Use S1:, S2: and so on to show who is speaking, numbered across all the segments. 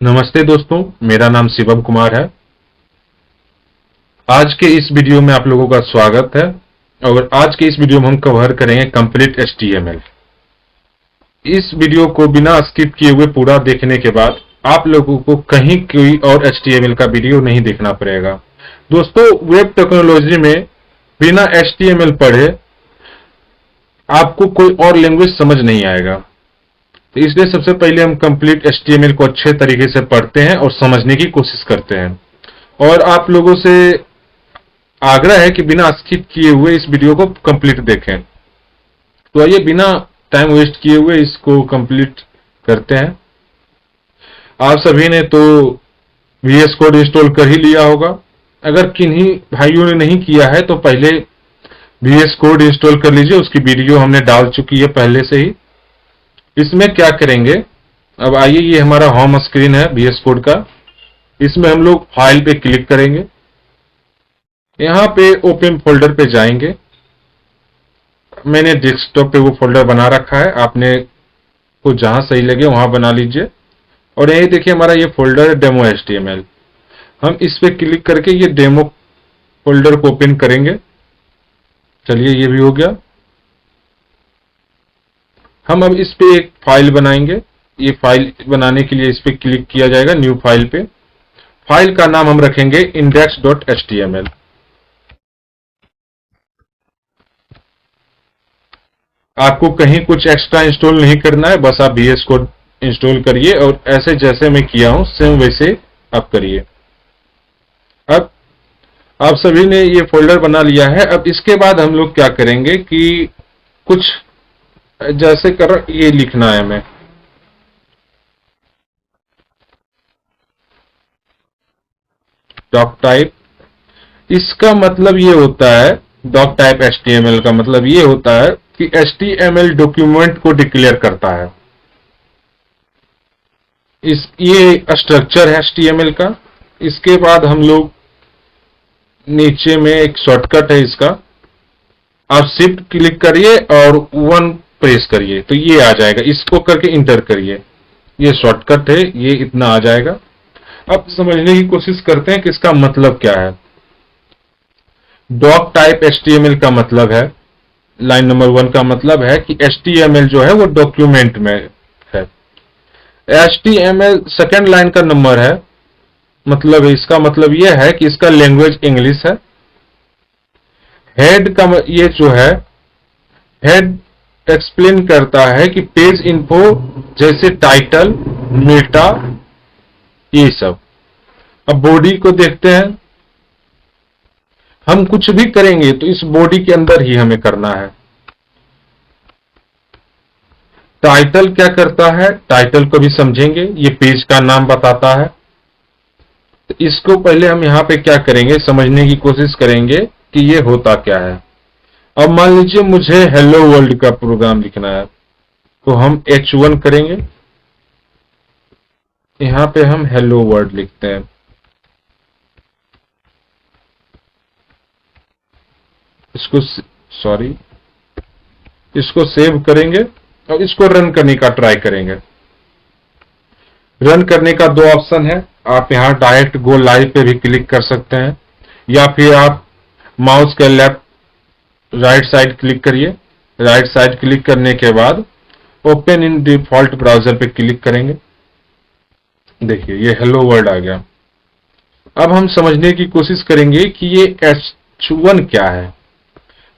S1: नमस्ते दोस्तों, मेरा नाम शिवम कुमार है। आज के इस वीडियो में आप लोगों का स्वागत है और आज के इस वीडियो में हम कवर करेंगे कंप्लीट HTML। इस वीडियो को बिना स्किप किए हुए पूरा देखने के बाद आप लोगों को कहीं कोई और HTML का वीडियो नहीं देखना पड़ेगा। दोस्तों, वेब टेक्नोलॉजी में बिना HTML पढ़े आपको कोई और लैंग्वेज समझ नहीं आएगा। तो इसलिए सबसे पहले हम कंप्लीट HTML को अच्छे तरीके से पढ़ते हैं और समझने की कोशिश करते हैं। और आप लोगों से आग्रह है कि बिना स्किप किए हुए इस वीडियो को कंप्लीट देखें। तो आइए बिना टाइम वेस्ट किए हुए इसको कंप्लीट करते हैं। आप सभी ने तो VS कोड इंस्टॉल कर ही लिया होगा। अगर किन्हीं भाइयों ने नहीं किया है तो पहले VS कोड इंस्टॉल कर लीजिए, उसकी वीडियो हमने डाल चुकी है पहले से ही। इसमें क्या करेंगे, अब आइए, ये हमारा होम स्क्रीन है VS कोड का। इसमें हम लोग फाइल पे क्लिक करेंगे, यहाँ पे ओपन फोल्डर पे जाएंगे। मैंने डेस्कटॉप पे वो फोल्डर बना रखा है, आपने को जहां सही लगे वहां बना लीजिए। और यही देखिए हमारा ये फोल्डर है डेमो HTML। हम इस पे क्लिक करके ये डेमो फोल्डर को ओपन करेंगे। चलिए, ये भी हो गया। हम अब इस पे एक फाइल बनाएंगे। ये फाइल बनाने के लिए इस पे क्लिक किया जाएगा, न्यू फाइल पे। फाइल का नाम हम रखेंगे index.html। आपको कहीं कुछ एक्स्ट्रा इंस्टॉल नहीं करना है, बस आप VS कोड इंस्टॉल करिए और ऐसे जैसे मैं किया हूं सेम वैसे आप करिए। अब आप सभी ने ये फोल्डर बना लिया है। अब इसके बाद हम लोग क्या करेंगे कि कुछ जैसे कर ये लिखना है हमें। डॉक टाइप, इसका मतलब ये होता है, डॉक टाइप HTML का मतलब ये होता है कि HTML डॉक्यूमेंट को डिक्लेयर करता है। ये स्ट्रक्चर है HTML का। इसके बाद हम लोग नीचे में एक शॉर्टकट है इसका, आप शिफ्ट क्लिक करिए और 1 प्रेस करिए तो ये आ जाएगा। इसको करके इंटर करिए, ये शॉर्टकट है, ये इतना आ जाएगा। अब समझने की कोशिश करते हैं कि इसका मतलब क्या है। डॉक टाइप HTML का मतलब है, लाइन नंबर 1 का मतलब है कि HTML जो है वो डॉक्यूमेंट में है। HTML सेकेंड लाइन का नंबर है, मतलब इसका मतलब यह है कि इसका लैंग्वेज इंग्लिश है। हेड का ये जो है, हेड एक्सप्लेन करता है कि पेज इन्फो जैसे टाइटल, मेटा, ये सब। अब बॉडी को देखते हैं। हम कुछ भी करेंगे तो इस बॉडी के अंदर ही हमें करना है। टाइटल क्या करता है, टाइटल को भी समझेंगे, ये पेज का नाम बताता है। तो इसको पहले हम यहां पे क्या करेंगे, समझने की कोशिश करेंगे कि ये होता क्या है। अब मान लीजिए मुझे हेलो वर्ल्ड का प्रोग्राम लिखना है, तो हम H1 करेंगे। यहां पे हम हेलो वर्ल्ड लिखते हैं। इसको सॉरी इसको सेव करेंगे और इसको रन करने का ट्राई करेंगे। रन करने का दो ऑप्शन है, आप यहां डायरेक्ट गो लाइव पे भी क्लिक कर सकते हैं या फिर आप माउस के लेफ्ट राइट साइड क्लिक करिए। राइट साइड क्लिक करने के बाद ओपन इन डिफॉल्ट ब्राउजर पे क्लिक करेंगे। देखिए ये हेलो वर्ल्ड आ गया। अब हम समझने की कोशिश करेंगे कि ये H1 क्या है।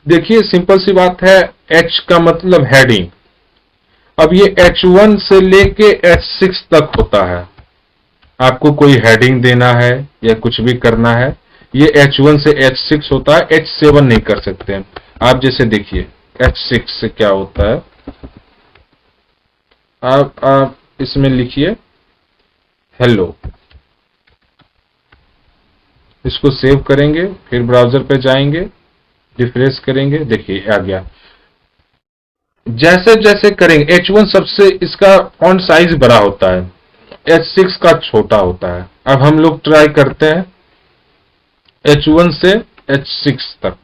S1: देखिए सिंपल सी बात है, H का मतलब हेडिंग। अब ये H1 से लेके H6 तक होता है। आपको कोई हेडिंग देना है या कुछ भी करना है, ये H1 से H6 होता है, H7 नहीं कर सकते हैं। आप जैसे देखिए H6 से क्या होता है, आप इसमें लिखिए हेलो, इसको सेव करेंगे, फिर ब्राउजर पे जाएंगे, रिफ्रेश करेंगे, देखिए आ गया। जैसे जैसे करेंगे, H1 सबसे इसका फॉन्ट साइज बड़ा होता है, H6 का छोटा होता है। अब हम लोग ट्राई करते हैं H1 से H6 तक।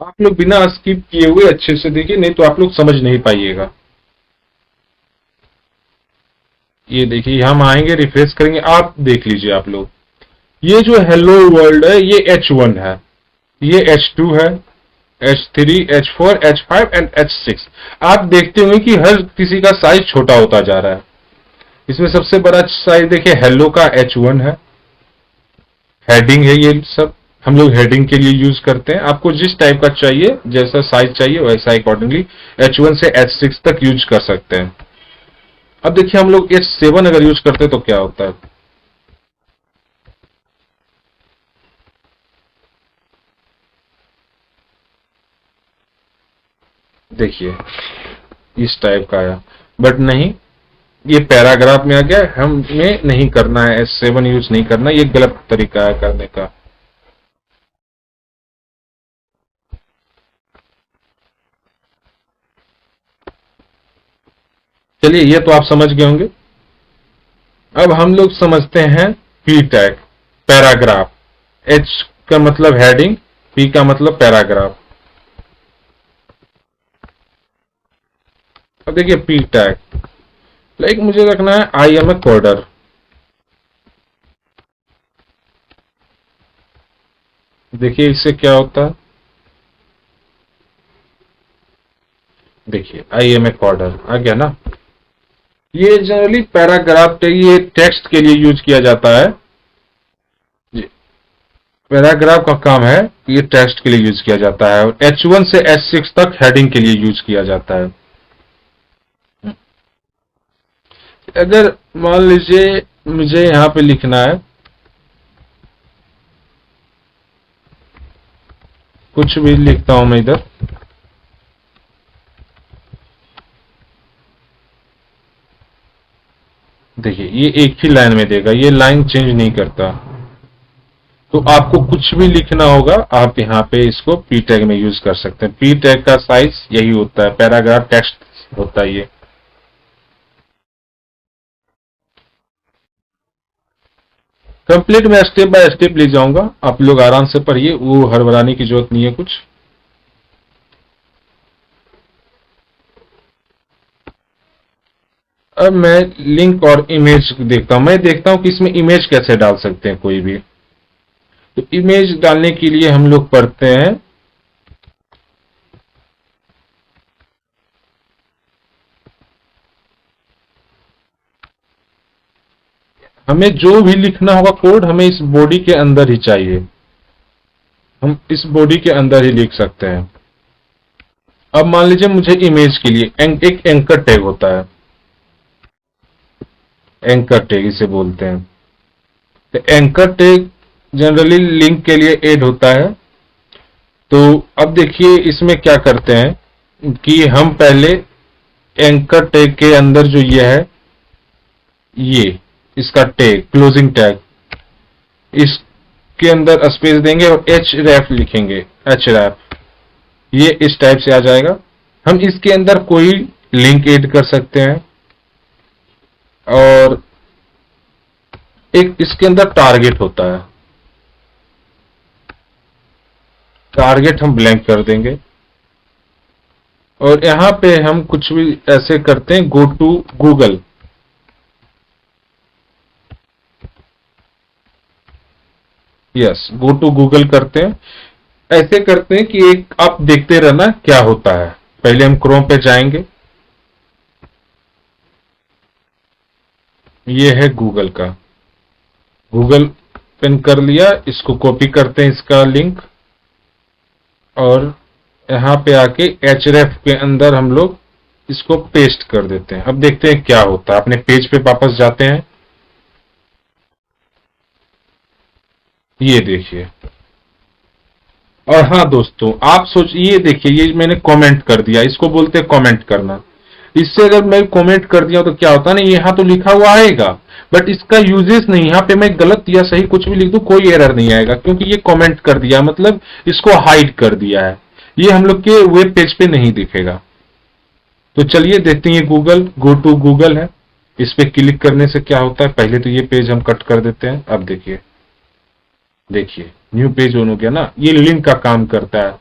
S1: आप लोग बिना स्किप किए हुए अच्छे से देखिए, नहीं तो आप लोग समझ नहीं पाइएगा। ये देखिए, हम आएंगे, रिफ्रेश करेंगे, आप देख लीजिए आप लोग। ये जो हेलो वर्ल्ड है ये H1 है, ये H2 है, H3, H4, H5 and H6। आप देखते होंगे कि हर किसी का साइज छोटा होता जा रहा है। इसमें सबसे बड़ा साइज देखिए हेलो का H1 है। हेडिंग है, ये सब हम लोग हेडिंग के लिए यूज करते हैं। आपको जिस टाइप का चाहिए, जैसा साइज चाहिए वैसा अकॉर्डिंगली H1 से H6 तक यूज कर सकते हैं। अब देखिए हम लोग H7 अगर यूज करते हैं तो क्या होता है। देखिए इस टाइप का आया, बट नहीं, ये पैराग्राफ में आ गया, हमें नहीं करना है, H7 यूज नहीं करना, ये गलत तरीका है करने का। चलिए ये तो आप समझ गए होंगे। अब हम लोग समझते हैं पी टैग, पैराग्राफ। H का मतलब हेडिंग, P का मतलब पैराग्राफ। अब देखिए पी टैग, लाइक मुझे रखना है आई एम ए कोडर। देखिए इससे क्या होता है, देखिए आई एम ए कोडर आ गया ना। ये जनरली पैराग्राफ टैग ये टेक्स्ट के लिए यूज किया जाता है। पैराग्राफ का काम है, ये टेक्स्ट के लिए यूज किया जाता है, और H1 से H6 तक हेडिंग के लिए यूज किया जाता है। अगर मान लीजिए मुझे यहां पे लिखना है, कुछ भी लिखता हूं मैं इधर, देखिए ये एक ही लाइन में देगा, ये लाइन चेंज नहीं करता। तो आपको कुछ भी लिखना होगा, आप यहाँ पे इसको पी टैग में यूज कर सकते हैं। पी टैग का साइज यही होता है, पैराग्राफ टेक्स्ट होता है ये। कंप्लीट मैं स्टेप बाय स्टेप ले जाऊंगा, आप लोग आराम से पढ़िए, वो हड़बड़ाने की जरूरत नहीं है कुछ। अब मैं लिंक और इमेज देखता हूं, मैं देखता हूं कि इसमें इमेज कैसे डाल सकते हैं कोई भी। तो इमेज डालने के लिए हम लोग पढ़ते हैं, हमें जो भी लिखना होगा कोड हमें इस बॉडी के अंदर ही चाहिए, हम इस बॉडी के अंदर ही लिख सकते हैं। अब मान लीजिए मुझे इमेज के लिए एक एंकर टैग होता है, एंकर टैग इसे बोलते हैं। तो एंकर टैग जनरली लिंक के लिए ऐड होता है। तो अब देखिए इसमें क्या करते हैं कि हम पहले एंकर टैग के अंदर जो ये है, ये इसका टैग क्लोजिंग टैग, इसके अंदर स्पेस देंगे और एच रैप लिखेंगे, एच रैप, ये इस टाइप से आ जाएगा। हम इसके अंदर कोई लिंक ऐड कर सकते हैं, और एक इसके अंदर टारगेट होता है, टारगेट हम ब्लैंक कर देंगे। और यहां पे हम कुछ भी ऐसे करते हैं, go to Google, yes go to Google करते हैं। ऐसे करते हैं कि एक आप देखते रहना क्या होता है। पहले हम क्रोम पे जाएंगे, ये है गूगल का, गूगल पिन कर लिया, इसको कॉपी करते हैं इसका लिंक, और यहां पे आके href के अंदर हम लोग इसको पेस्ट कर देते हैं। अब देखते हैं क्या होता है, अपने पेज पे वापस जाते हैं, ये देखिए। और हाँ दोस्तों, आप सोचिए, देखिए ये मैंने कमेंट कर दिया, इसको बोलते हैं कमेंट करना। इससे अगर मैं कमेंट कर दिया तो क्या होता है ना, यहाँ तो लिखा हुआ आएगा बट इसका यूजेस नहीं, यहाँ पे मैं गलत या सही कुछ भी लिख दूं कोई एरर नहीं आएगा, क्योंकि ये कमेंट कर दिया मतलब इसको हाइड कर दिया है, ये हम लोग के वेब पेज पे नहीं दिखेगा। तो चलिए देखते हैं, ये गूगल, गो टू गूगल है, इस पे क्लिक करने से क्या होता है। पहले तो ये पेज हम कट कर देते हैं। अब देखिए, देखिए न्यू पेज ऑन हो गया ना, ये लिंक का काम करता है।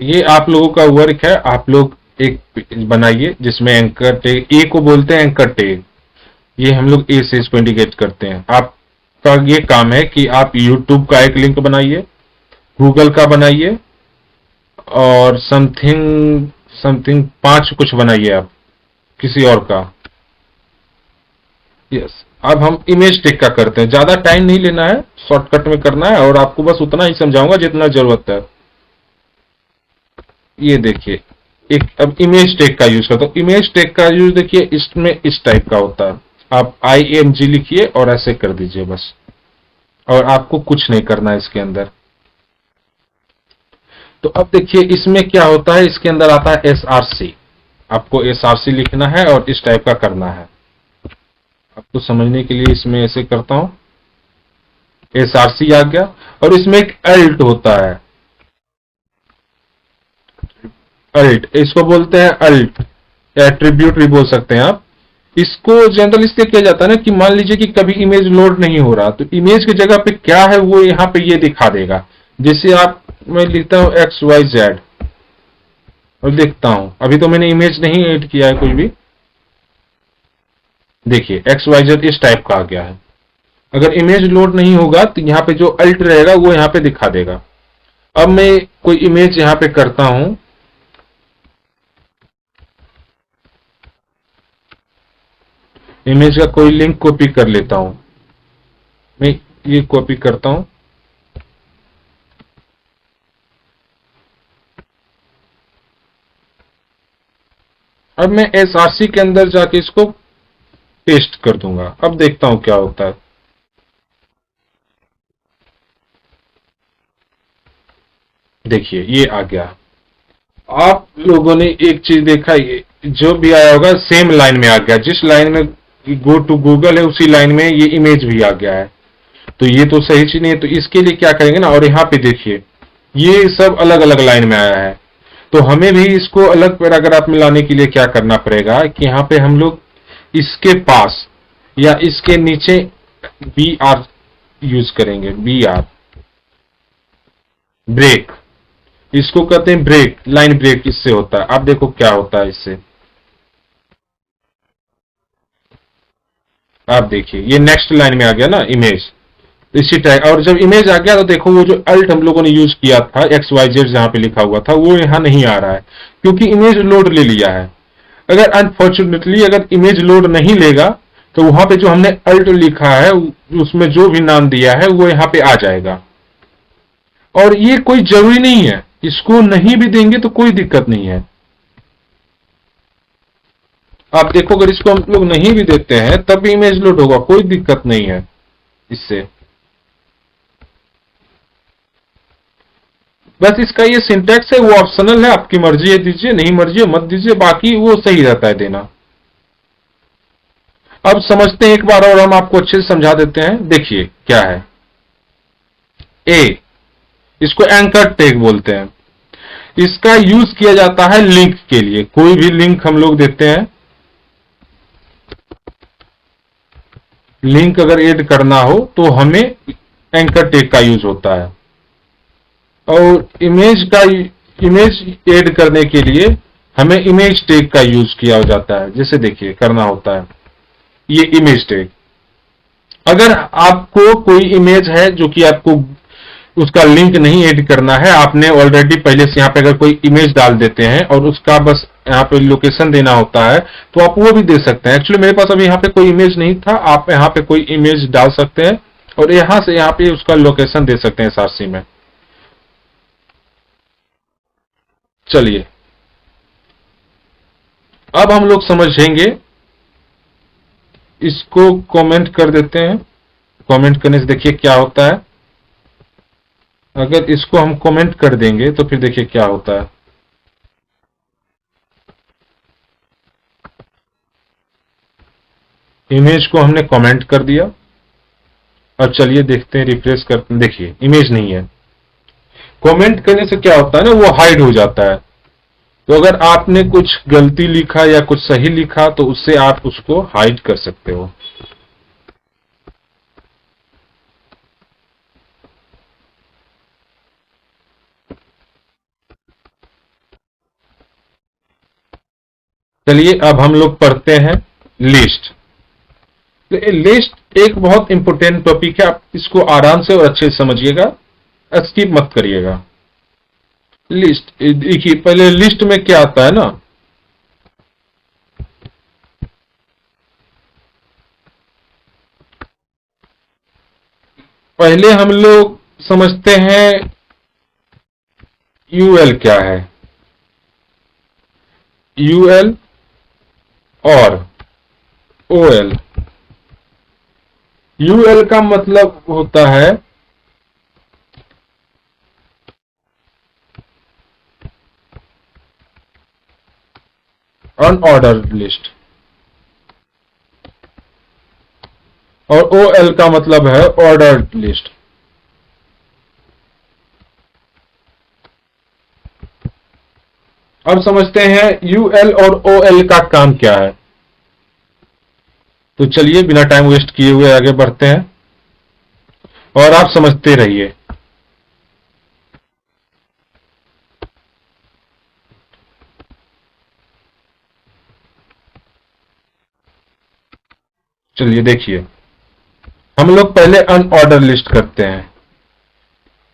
S1: ये आप लोगों का वर्क है। आप लोग एक पेज बनाइए जिसमें एंकर टैग, ए को बोलते हैं एंकर टैग, ये हम लोग ए से इसको इंडिकेट करते हैं। आपका ये काम है कि आप यूट्यूब का एक लिंक बनाइए, गूगल का बनाइए, और समथिंग समथिंग 5 कुछ बनाइए आप किसी और का। यस। अब हम इमेज टेक का करते हैं। ज्यादा टाइम नहीं लेना है, शॉर्टकट में करना है, और आपको बस उतना ही समझाऊंगा जितना जरूरत है। ये देखिए, एक अब इमेज टेक का यूज करता हूं। इमेज टेक का यूज देखिए, इसमें इस टाइप का होता है। आप IMG लिखिए और ऐसे कर दीजिए बस, और आपको कुछ नहीं करना है इसके अंदर। तो अब देखिए इसमें क्या होता है, इसके अंदर आता है SRC। आपको SRC लिखना है और इस टाइप का करना है। आपको समझने के लिए इसमें ऐसे करता हूं, SRC आ गया, और इसमें एक अल्ट होता है। अल्ट, इसको बोलते हैं अल्ट, एट्रीब्यूट भी बोल सकते हैं आप। इसको जनरल इसलिए किया जाता है ना कि मान लीजिए कि कभी इमेज लोड नहीं हो रहा, तो इमेज की जगह पे क्या है वो यहाँ पे ये दिखा देगा। जैसे आप, मैं लिखता हूं XYZ और देखता हूं, अभी तो मैंने इमेज नहीं ऐड किया है कुछ भी। देखिए XYZ इस टाइप का आ गया है। अगर इमेज लोड नहीं होगा तो यहाँ पे जो अल्ट रहेगा वो यहाँ पे दिखा देगा। अब मैं कोई इमेज यहाँ पे करता हूं, इमेज का कोई लिंक कॉपी कर लेता हूं। मैं ये कॉपी करता हूं, अब मैं SRC के अंदर जाके इसको पेस्ट कर दूंगा। अब देखता हूं क्या होता है। देखिए ये आ गया। आप लोगों ने एक चीज देखा, ये जो भी आया होगा सेम लाइन में आ गया। जिस लाइन में गो टू गूगल है उसी लाइन में ये इमेज भी आ गया है। तो ये तो सही चीज नहीं है। तो इसके लिए क्या करेंगे ना, और यहाँ पे देखिए ये सब अलग अलग लाइन में आया है। तो हमें भी इसको अलग पैराग्राफ में लाने के लिए क्या करना पड़ेगा कि यहाँ पे हम लोग इसके पास या इसके नीचे BR यूज करेंगे। BR, ब्रेक, इसको कहते हैं ब्रेक, लाइन ब्रेक इससे होता है। अब देखो क्या होता है इससे। आप देखिए ये नेक्स्ट लाइन में आ गया ना इमेज, इसी टाइप। और जब इमेज आ गया तो देखो वो जो अल्ट हम लोगों ने यूज किया था XYZ जहां पे लिखा हुआ था वो यहां नहीं आ रहा है, क्योंकि इमेज लोड ले लिया है। अगर अनफॉर्चुनेटली अगर इमेज लोड नहीं लेगा तो वहां पे जो हमने अल्ट लिखा है उसमें जो भी नाम दिया है वो यहाँ पे आ जाएगा। और ये कोई जरूरी नहीं है, इसको नहीं भी देंगे तो कोई दिक्कत नहीं है। आप देखो अगर इसको हम लोग नहीं भी देते हैं तब भी इमेज लोड होगा, कोई दिक्कत नहीं है इससे। बस इसका ये सिंटैक्स है वो ऑप्शनल है, आपकी मर्जी है दीजिए, नहीं मर्जी है मत दीजिए, बाकी वो सही रहता है देना। अब समझते हैं एक बार और, हम आपको अच्छे से समझा देते हैं। देखिए क्या है, ए, इसको एंकर टैग बोलते हैं। इसका यूज किया जाता है लिंक के लिए। कोई भी लिंक हम लोग देते हैं, लिंक अगर ऐड करना हो तो हमें एंकर टैग का यूज होता है। और इमेज ऐड करने के लिए हमें इमेज टैग का यूज किया जाता है। जैसे देखिए करना होता है ये इमेज टैग। अगर आपको कोई इमेज है जो कि आपको उसका लिंक नहीं ऐड करना है, आपने ऑलरेडी पहले से यहाँ पे अगर कोई इमेज डाल देते हैं और उसका बस यहाँ पे लोकेशन देना होता है तो आप वो भी दे सकते हैं। एक्चुअली मेरे पास अभी यहाँ पे कोई इमेज नहीं था, आप यहाँ पे कोई इमेज डाल सकते हैं और यहां से यहाँ पे उसका लोकेशन दे सकते हैं SRC में। चलिए अब हम लोग समझेंगे, इसको कमेंट कर देते हैं। कमेंट करने से देखिए क्या होता है। अगर इसको हम कमेंट कर देंगे तो फिर देखिए क्या होता है। इमेज को हमने कमेंट कर दिया। अब चलिए देखते हैं, रिफ्रेश करते हैं, देखिए इमेज नहीं है। कमेंट करने से क्या होता है ना, वो हाइड हो जाता है। तो अगर आपने कुछ गलती लिखा या कुछ सही लिखा तो उससे आप उसको हाइड कर सकते हो। चलिए अब हम लोग पढ़ते हैं लिस्ट। तो ये लिस्ट एक बहुत इंपॉर्टेंट टॉपिक है, आप इसको आराम से और अच्छे से समझिएगा, स्किप मत करिएगा। लिस्ट देखिए, पहले लिस्ट में क्या आता है ना, पहले हम लोग समझते हैं यूएल क्या है। यूएल और ओएल। यूएल का मतलब होता है अनऑर्डर्ड लिस्ट और ओएल का मतलब है ऑर्डर्ड लिस्ट। अब समझते हैं यूएल और ओएल का काम क्या है। तो चलिए बिना टाइम वेस्ट किए हुए आगे बढ़ते हैं और आप समझते रहिए। चलिए देखिए, हम लोग पहले अनऑर्डर लिस्ट करते हैं।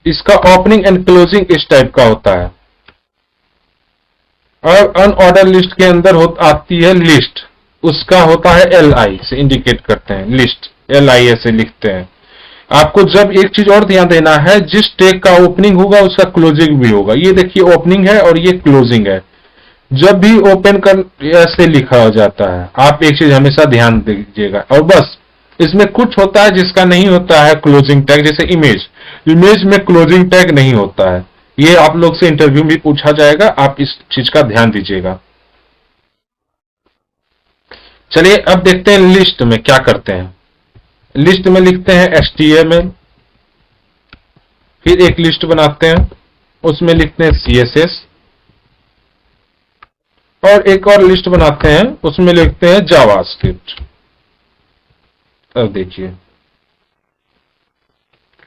S1: इसका ओपनिंग एंड क्लोजिंग इस टाइप का होता है। और अनऑर्डर लिस्ट के अंदर आती है लिस्ट, उसका होता है एल आई से इंडिकेट करते हैं, लिस्ट एल आई ऐसे लिखते हैं। आपको जब एक चीज और ध्यान देना है, जिस टैग का ओपनिंग होगा उसका क्लोजिंग भी होगा। ये देखिए ओपनिंग है और ये क्लोजिंग है। जब भी ओपन कर ऐसे लिखा हो जाता है, आप एक चीज हमेशा ध्यान दीजिएगा। और बस इसमें कुछ होता है जिसका नहीं होता है क्लोजिंग टैग, जैसे इमेज। इमेज में क्लोजिंग टैग नहीं होता है। ये आप लोग से इंटरव्यू में पूछा जाएगा, आप इस चीज का ध्यान दीजिएगा। चलिए अब देखते हैं लिस्ट में क्या करते हैं। लिस्ट में लिखते हैं HTML, फिर एक लिस्ट बनाते हैं, उसमें लिखते हैं CSS, और एक और लिस्ट बनाते हैं, उसमें लिखते हैं जावास्क्रिप्ट। अब देखिए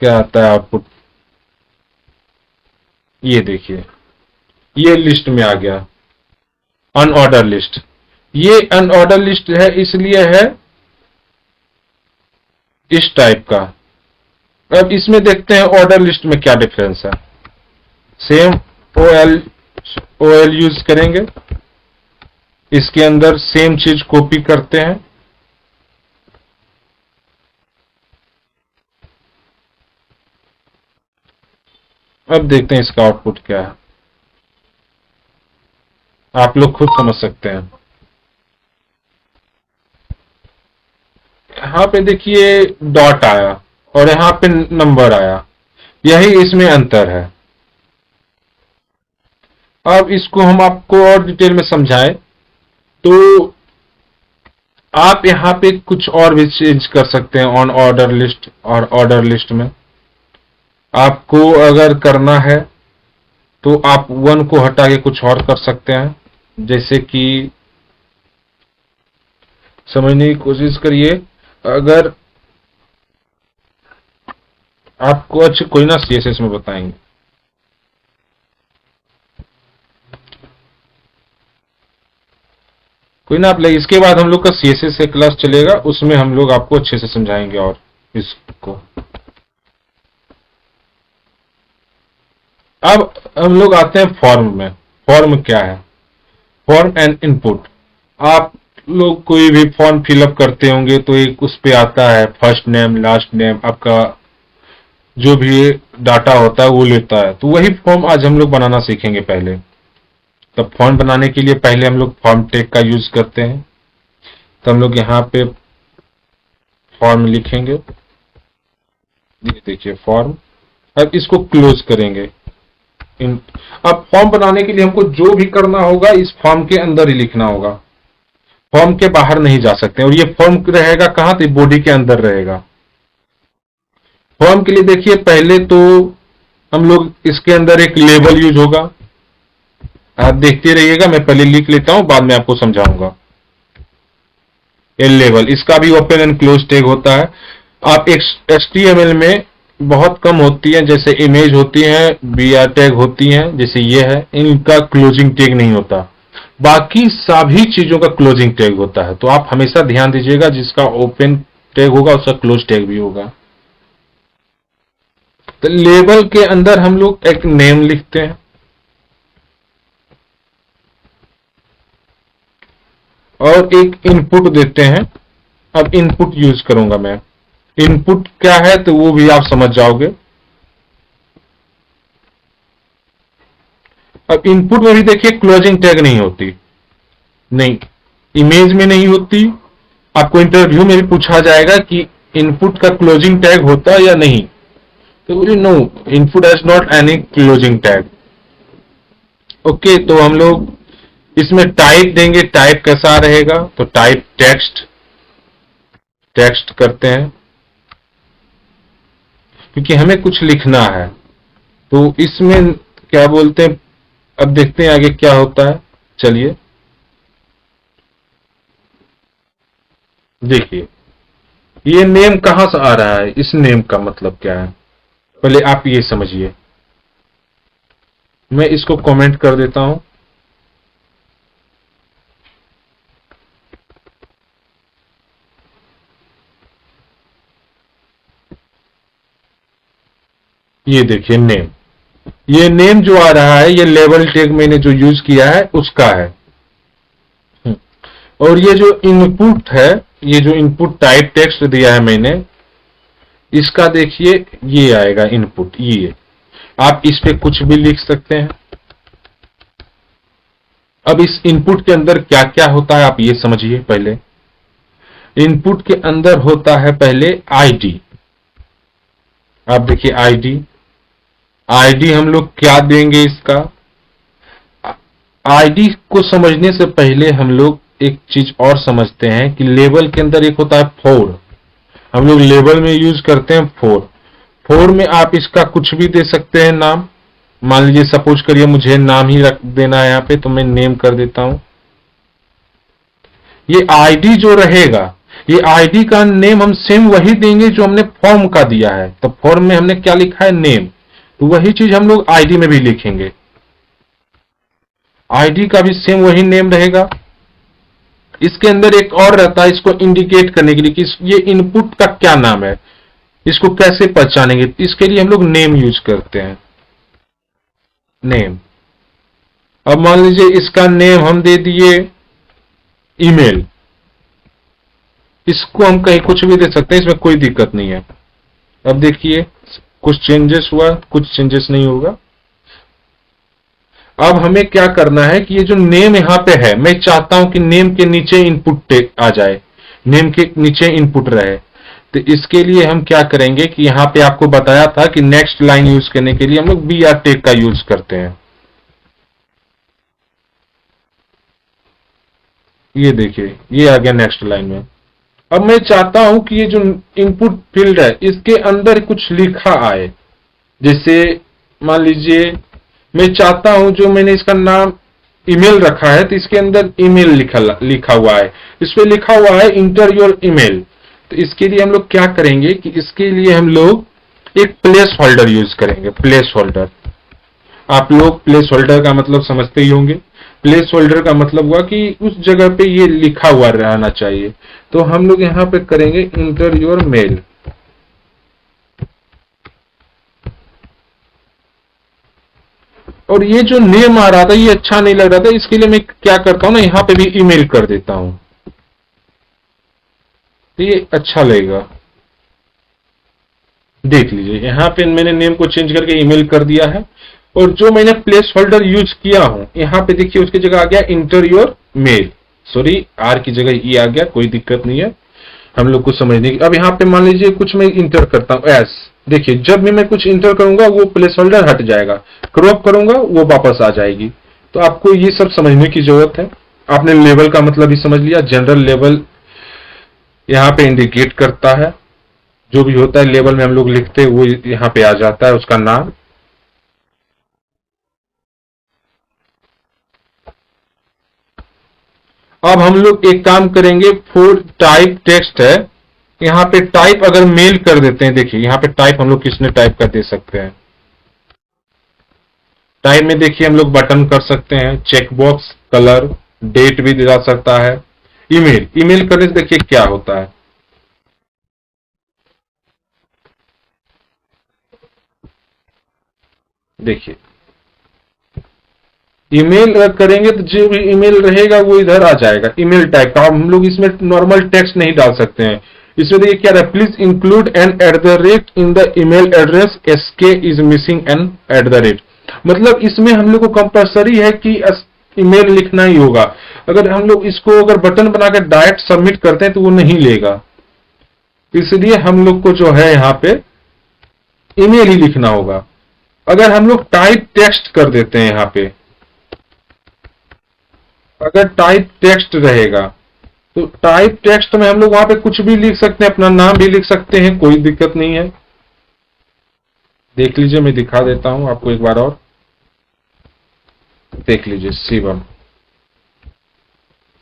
S1: क्या आता है आउटपुट। ये देखिए, ये लिस्ट में आ गया अनऑर्डर लिस्ट। ये अनऑर्डर लिस्ट है, इसलिए है इस टाइप का। अब इसमें देखते हैं ऑर्डर लिस्ट में क्या डिफरेंस है। सेम ओएल यूज करेंगे, इसके अंदर सेम चीज कॉपी करते हैं। अब देखते हैं इसका आउटपुट क्या है, आप लोग खुद समझ सकते हैं। यहाँ पे देखिए डॉट आया और यहाँ पे नंबर आया, यही इसमें अंतर है। अब इसको हम आपको और डिटेल में समझाएं तो आप यहाँ पे कुछ और भी चेंज कर सकते हैं ऑन ऑर्डर लिस्ट और ऑर्डर लिस्ट में। आपको अगर करना है तो आप 1 को हटा के कुछ और कर सकते हैं, जैसे कि समझने की कोशिश करिए। अगर आपको अच्छा कोई ना CSS में बताएंगे। कोई ना आप ले, इसके बाद हम लोग का CSS से क्लास चलेगा, उसमें हम लोग आपको अच्छे से समझाएंगे। और इसको अब हम लोग आते हैं फॉर्म में। फॉर्म क्या है? Form and input. आप लोग कोई भी फॉर्म फिलअप करते होंगे तो एक उस पे आता है फर्स्ट नेम, लास्ट नेम, आपका जो भी डाटा होता है वो लेता है। तो वही फॉर्म आज हम लोग बनाना सीखेंगे पहले। तब फॉर्म बनाने के लिए पहले हम लोग फॉर्म टैग का यूज करते हैं। तो हम लोग यहाँ पे फॉर्म लिखेंगे, ये देखिए फॉर्म। अब इसको क्लोज करेंगे। अब फॉर्म बनाने के लिए हमको जो भी करना होगा इस फॉर्म के अंदर ही लिखना होगा, फॉर्म के बाहर नहीं जा सकते। और ये फॉर्म रहेगा कहां? तो बॉडी के अंदर रहेगा। फॉर्म के लिए देखिए पहले तो हम लोग इसके अंदर एक लेबल यूज होगा, आप देखते रहिएगा। मैं पहले लिख लेता हूं, बाद में आपको समझाऊंगा। ये लेबल, इसका भी ओपन एंड क्लोज टैग होता है। आप HTML में बहुत कम होती है, जैसे इमेज होती है, BR टैग होती हैं, जैसे ये है, इनका क्लोजिंग टैग नहीं होता। बाकी सभी चीजों का क्लोजिंग टैग होता है। तो आप हमेशा ध्यान दीजिएगा, जिसका ओपन टैग होगा उसका क्लोज टैग भी होगा। तो लेबल के अंदर हम लोग एक नेम लिखते हैं और एक इनपुट देते हैं। अब इनपुट यूज करूंगा मैं। इनपुट क्या है तो वो भी आप समझ जाओगे। अब इनपुट में भी देखिए क्लोजिंग टैग नहीं होती, नहीं, इमेज में नहीं होती। आपको इंटरव्यू में भी पूछा जाएगा कि इनपुट का क्लोजिंग टैग होता है या नहीं, तो no, input has not any closing tag. Okay, तो हम लोग इसमें टाइप देंगे। टाइप कैसा रहेगा, तो टाइप टेक्स्ट, टेक्स्ट करते हैं क्योंकि हमें कुछ लिखना है। तो इसमें क्या बोलते हैं, अब देखते हैं आगे क्या होता है। चलिए देखिए, ये नेम कहां से आ रहा है, इस नेम का मतलब क्या है, पहले आप ये समझिए। मैं इसको कमेंट कर देता हूं। ये देखिए नेम, ये नेम जो आ रहा है ये लेबल टैग मैंने जो यूज किया है उसका है। और ये जो इनपुट है, ये जो इनपुट टाइप टेक्स्ट दिया है मैंने, इसका देखिए ये आएगा इनपुट। ये आप इस पे कुछ भी लिख सकते हैं। अब इस इनपुट के अंदर क्या क्या होता है आप ये समझिए। पहले इनपुट के अंदर होता है पहले आईडी। आप देखिए आईडी, आईडी हम लोग क्या देंगे इसका। आईडी को समझने से पहले हम लोग एक चीज और समझते हैं कि लेबल के अंदर एक होता है फोर। हम लोग लेबल में यूज करते हैं फोर। फोर में आप इसका कुछ भी दे सकते हैं नाम। मान लीजिए सपोज करिए मुझे नाम ही रख देना है यहाँ पे, तो मैं नेम कर देता हूं। ये आईडी जो रहेगा, ये आईडी का नेम हम सेम वही देंगे जो हमने फॉर्म का दिया है। तो फॉर्म में हमने क्या लिखा है, नेम, तो वही चीज हम लोग आईडी में भी लिखेंगे। आईडी का भी सेम वही नेम रहेगा। इसके अंदर एक और रहता है, इसको इंडिकेट करने के लिए कि ये इनपुट का क्या नाम है, इसको कैसे पहचानेंगे, इसके लिए हम लोग नेम यूज करते हैं, नेम। अब मान लीजिए इसका नेम हम दे दिए ईमेल। इसको हम कहीं कुछ भी दे सकते हैं, इसमें कोई दिक्कत नहीं है। अब देखिए कुछ चेंजेस हुआ, कुछ चेंजेस नहीं होगा। अब हमें क्या करना है कि ये जो नेम यहां पे है, मैं चाहता हूं कि नेम के नीचे इनपुट टैग आ जाए, नेम के नीचे इनपुट रहे। तो इसके लिए हम क्या करेंगे कि यहां पे आपको बताया था कि नेक्स्ट लाइन यूज करने के लिए हम लोग BR टैग का यूज करते हैं। ये देखिए ये आ गया नेक्स्ट लाइन में। अब मैं चाहता हूं कि ये जो इनपुट फील्ड है इसके अंदर कुछ लिखा आए। जैसे मान लीजिए मैं चाहता हूं, जो मैंने इसका नाम ईमेल रखा है तो इसके अंदर ईमेल लिखा हुआ है, इस पे लिखा हुआ है इंटर योर ईमेल। तो इसके लिए हम लोग क्या करेंगे कि इसके लिए हम लोग एक प्लेस होल्डर यूज करेंगे। प्लेस होल्डर, आप लोग प्लेस होल्डर का मतलब समझते ही होंगे। प्लेस होल्डर का मतलब हुआ कि उस जगह पे ये लिखा हुआ रहना चाहिए। तो हम लोग यहां पे करेंगे इंटर योर मेल। और ये जो नेम आ रहा था ये अच्छा नहीं लग रहा था, इसके लिए मैं क्या करता हूं ना, यहां पे भी ईमेल कर देता हूं, तो ये अच्छा लगेगा। देख लीजिए यहां पे मैंने नेम को चेंज करके ईमेल कर दिया है। और जो मैंने प्लेस होल्डर यूज किया हूं, यहां पे देखिए उसकी जगह आ गया enter your mail. Sorry, R की जगह ई आ गया, कोई दिक्कत नहीं है, हम लोग को समझने की। अब यहाँ पे मान लीजिए कुछ मैं इंटर करता हूं एस। देखिए जब भी मैं कुछ इंटर करूंगा वो प्लेस होल्डर हट जाएगा, क्रॉप करूंगा वो वापस आ जाएगी। तो आपको ये सब समझने की जरूरत है। आपने लेवल का मतलब भी समझ लिया। जनरल लेवल यहाँ पे इंडिकेट करता है, जो भी होता है लेवल में हम लोग लिखते हैं वो यहाँ पे आ जाता है उसका नाम। अब हम लोग एक काम करेंगे, फॉर टाइप टेक्स्ट है, यहाँ पे टाइप अगर मेल कर देते हैं, देखिए यहाँ पे टाइप हम लोग किसने टाइप कर दे सकते हैं। टाइप में देखिए हम लोग बटन कर सकते हैं, चेक बॉक्स, कलर, डेट भी दिला सकता है। ईमेल, ईमेल करने से देखिए क्या होता है। देखिए ईमेल अगर करेंगे तो जो भी ईमेल रहेगा वो इधर आ जाएगा, ईमेल टाइप का। हम लोग इसमें नॉर्मल टेक्स्ट नहीं डाल सकते हैं। इसमें देखिए क्या है, please include an at the rate in the email address, SK is missing an at the rate. मतलब इसमें हम लोग को कंपलसरी है कि ईमेल लिखना ही होगा। अगर हम लोग इसको अगर बटन बनाकर डायरेक्ट सबमिट करते हैं तो वो नहीं लेगा, इसलिए हम लोग को जो है यहाँ पे ईमेल ही लिखना होगा। अगर हम लोग टाइप टेक्स्ट कर देते हैं यहाँ पे, अगर टाइप टेक्स्ट रहेगा तो टाइप टेक्स्ट में हम लोग वहां पे कुछ भी लिख सकते हैं, अपना नाम भी लिख सकते हैं, कोई दिक्कत नहीं है। देख लीजिए, मैं दिखा देता हूं आपको एक बार और। देख लीजिए शिवम,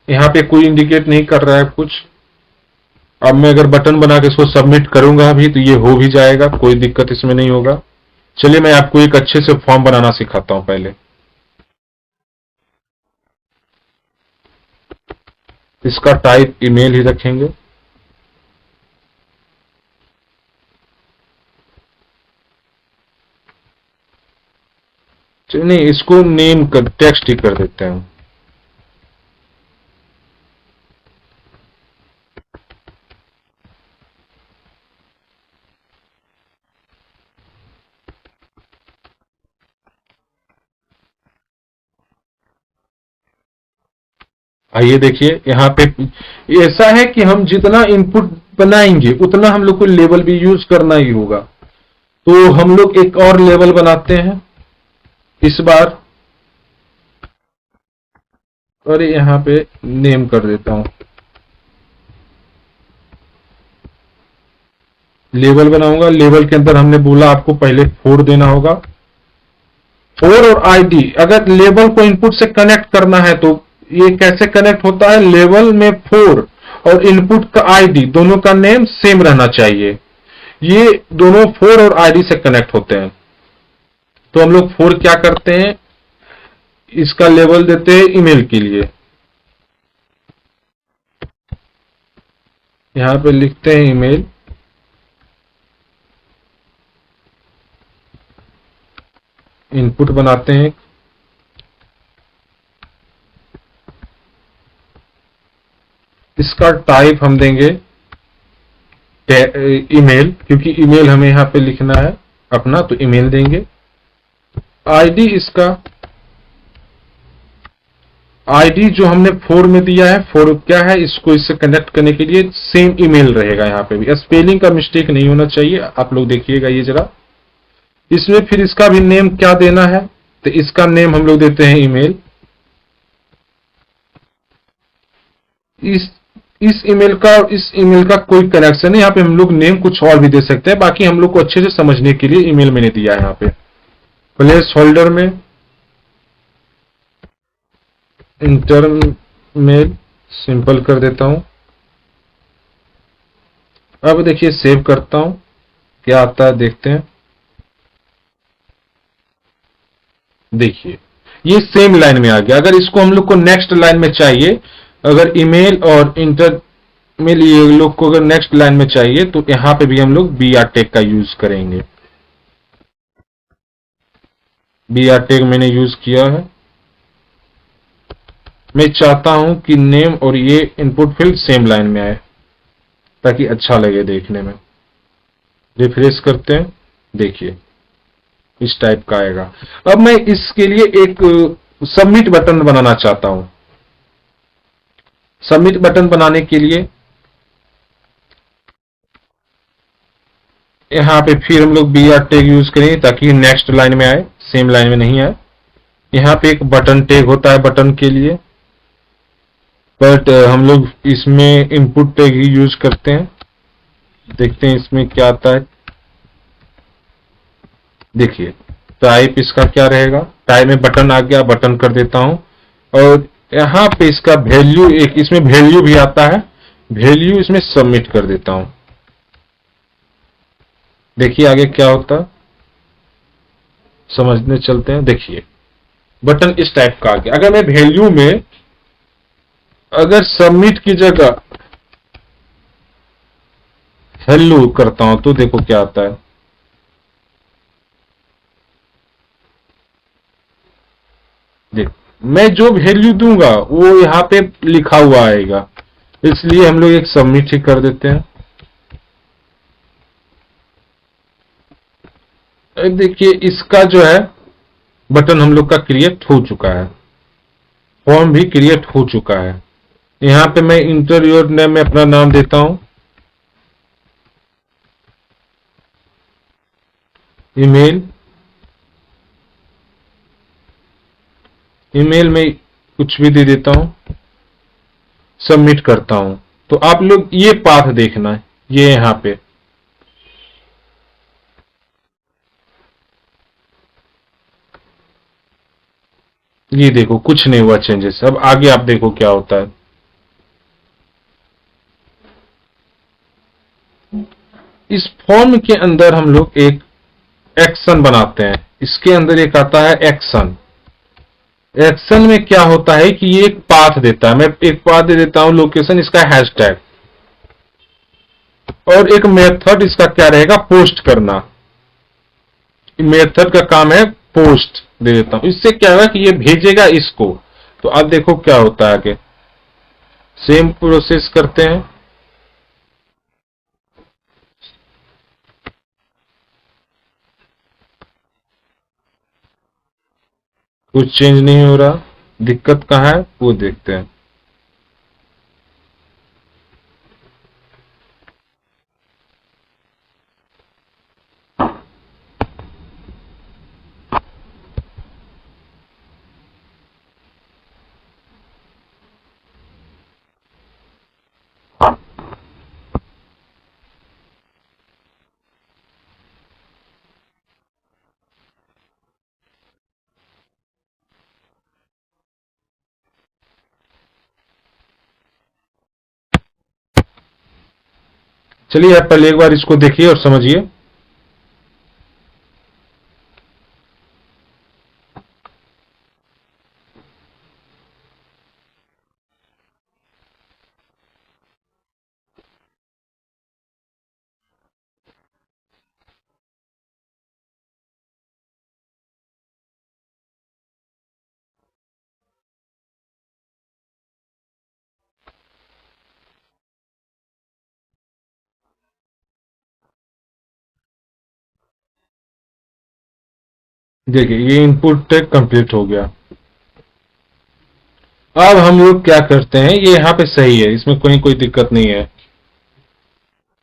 S1: यहाँ पे कोई इंडिकेट नहीं कर रहा है कुछ। अब मैं अगर बटन बना के इसको सबमिट करूंगा अभी तो ये हो भी जाएगा, कोई दिक्कत इसमें नहीं होगा। चलिए मैं आपको एक अच्छे से फॉर्म बनाना सिखाता हूं पहले। इसका टाइप ईमेल ही रखेंगे। नहीं, इसको नेम कर टेक्स्ट ही कर देते हैं। आइए देखिए यहाँ पे ऐसा है कि हम जितना इनपुट बनाएंगे उतना हम लोग को लेबल भी यूज करना ही होगा। तो हम लोग एक और लेबल बनाते हैं इस बार, और यहाँ पे नेम कर देता हूं। लेबल बनाऊंगा, लेबल के अंदर हमने बोला आपको पहले 4 देना होगा। 4 और आईडी, अगर लेबल को इनपुट से कनेक्ट करना है तो ये कैसे कनेक्ट होता है, लेबल में 4 और इनपुट का आईडी दोनों का नेम सेम रहना चाहिए। ये दोनों 4 और आईडी से कनेक्ट होते हैं। तो हम लोग 4 क्या करते हैं, इसका लेबल देते हैं ईमेल के लिए। यहां पे लिखते हैं ईमेल, इनपुट बनाते हैं। इसका टाइप हम देंगे ईमेल, क्योंकि ईमेल हमें यहां पे लिखना है अपना, तो ईमेल देंगे। आईडी, इसका आईडी जो हमने 4 में दिया है, 4 क्या है, इसको इससे कनेक्ट करने के लिए सेम ईमेल रहेगा। यहाँ पे भी स्पेलिंग का मिस्टेक नहीं होना चाहिए, आप लोग देखिएगा ये जरा। इसमें फिर इसका भी नेम क्या देना है, तो इसका नेम हम लोग देते हैं ईमेल। इस ईमेल का और इस ईमेल का कोई कनेक्शन है, यहाँ पे हम लोग नेम कुछ और भी दे सकते हैं, बाकी हम लोग को अच्छे से समझने के लिए ईमेल मैंने दिया है। यहाँ पे प्लेस होल्डर में इंटर मेल सिंपल कर देता हूं। अब देखिए सेव करता हूं, क्या आता है देखते हैं। देखिए ये सेम लाइन में आ गया। अगर इसको हम लोग को नेक्स्ट लाइन में चाहिए, अगर ईमेल और इंटर मेल ये लोग को अगर नेक्स्ट लाइन में चाहिए तो यहां पे भी हम लोग BR टैग का यूज करेंगे। BR टैग मैंने यूज किया है। मैं चाहता हूं कि नेम और ये इनपुट फील्ड सेम लाइन में आए ताकि अच्छा लगे देखने में। रिफ्रेश करते हैं, देखिए इस टाइप का आएगा। अब मैं इसके लिए एक सबमिट बटन बनाना चाहता हूं। सबमिट बटन बनाने के लिए यहां पे फिर हम लोग BR टैग यूज करेंगे ताकि नेक्स्ट लाइन में आए, सेम लाइन में नहीं आए। यहां पे एक बटन टैग होता है बटन के लिए, बट हम लोग इसमें इनपुट टैग ही यूज करते हैं। देखते हैं इसमें क्या आता है। देखिए टाइप इसका क्या रहेगा, टाइप में बटन आ गया, बटन कर देता हूं। और यहां पे इसका वैल्यू, एक इसमें वैल्यू भी आता है, वैल्यू इसमें सबमिट कर देता हूं। देखिए आगे क्या होता, समझने चलते हैं। देखिए बटन इस टाइप का आ गया। अगर मैं वैल्यू में अगर सबमिट की जगह हेलो करता हूं तो देखो क्या आता है। देख, मैं जो वैल्यू दूंगा वो यहाँ पे लिखा हुआ आएगा, इसलिए हम लोग एक सबमिट ही कर देते हैं। देखिए इसका जो है बटन हम लोग का क्रिएट हो चुका है, फॉर्म भी क्रिएट हो चुका है। यहाँ पे मैं इंटर योर नेम में अपना नाम देता हूं, ईमेल, ईमेल में कुछ भी दे देता हूं, सबमिट करता हूं। तो आप लोग ये पाथ देखना है, ये यहाँ पे ये देखो कुछ नहीं हुआ चेंजेस। अब आगे आप देखो क्या होता है। इस फॉर्म के अंदर हम लोग एक एक्शन बनाते हैं, इसके अंदर एक आता है एक्शन। एक्शन में क्या होता है कि ये एक पाथ देता है, मैं एक पाथ दे देता हूं लोकेशन, इसका हैशटैग, और एक मेथड इसका क्या रहेगा, पोस्ट करना। मेथड का काम है पोस्ट, दे देता हूं। इससे क्या होगा कि ये भेजेगा इसको। तो अब देखो क्या होता है आगे, सेम प्रोसेस करते हैं। कुछ चेंज नहीं हो रहा, दिक्कत कहां है वो देखते हैं। चलिए आप पहले एक बार इसको देखिए और समझिए। देखिए ये इनपुट टैग कंप्लीट हो गया। अब हम लोग क्या करते हैं, ये यहाँ पे सही है, इसमें कोई दिक्कत नहीं है।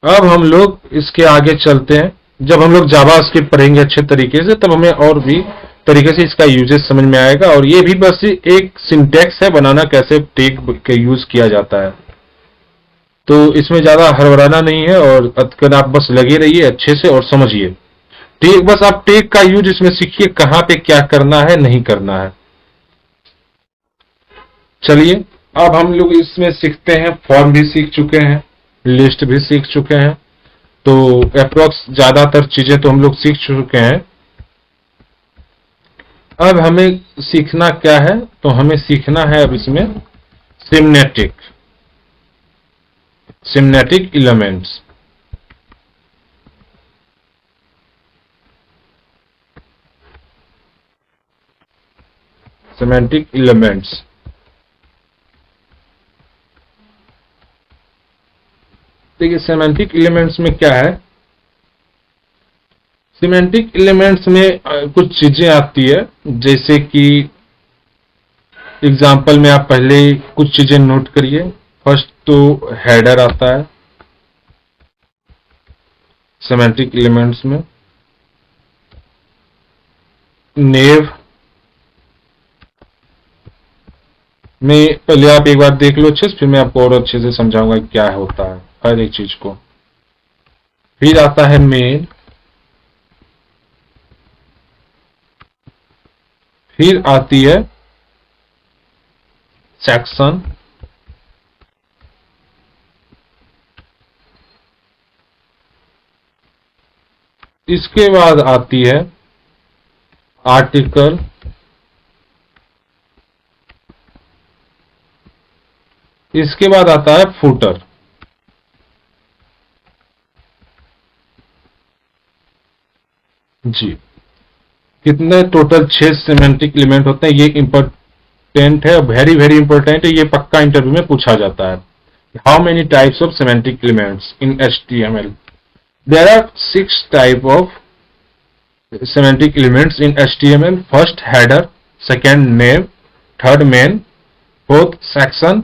S1: अब हम लोग इसके आगे चलते हैं। जब हम लोग जावा स्क्रिप्ट पढ़ेंगे अच्छे तरीके से, तब हमें और भी तरीके से इसका यूजेस समझ में आएगा। और ये भी बस एक सिंटेक्स है, बनाना कैसे टैग के यूज किया जाता है। तो इसमें ज्यादा हड़बड़ाना नहीं है, और अगर आप बस लगे रहिए अच्छे से और समझिए टैग, बस आप टैग का यूज इसमें सीखिए, कहाँ पे क्या करना है नहीं करना है। चलिए अब हम लोग इसमें सीखते हैं, फॉर्म भी सीख चुके हैं, लिस्ट भी सीख चुके हैं, तो अप्रोक्स ज्यादातर चीजें तो हम लोग सीख चुके हैं। अब हमें सीखना क्या है, तो हमें सीखना है अब इसमें सिमनेटिक, सिमनेटिक एलिमेंट्स। सिमेंटिक एलिमेंट्स, देखिए सिमेंटिक एलिमेंट्स में क्या है। सिमेंटिक एलिमेंट्स में कुछ चीजें आती है, जैसे कि एग्जांपल में आप पहले कुछ चीजें नोट करिए। फर्स्ट तो हेडर आता है सिमेंटिक एलिमेंट्स में, नेव में पहले आप एक बार देख लो अच्छे से, फिर मैं आपको और अच्छे से समझाऊंगा क्या होता है हर एक चीज को। फिर आता है मेन, फिर आती है सेक्शन, इसके बाद आती है आर्टिकल, इसके बाद आता है फुटर। जी, कितने टोटल 6 सिमेंटिक एलिमेंट होते हैं, ये इंपॉर्टेंट है, वेरी वेरी इंपॉर्टेंट है, ये पक्का इंटरव्यू में पूछा जाता है। How many types of semantic elements in HTML? There are 6 type of semantic elements in HTML. First header, second name, third main, fourth section,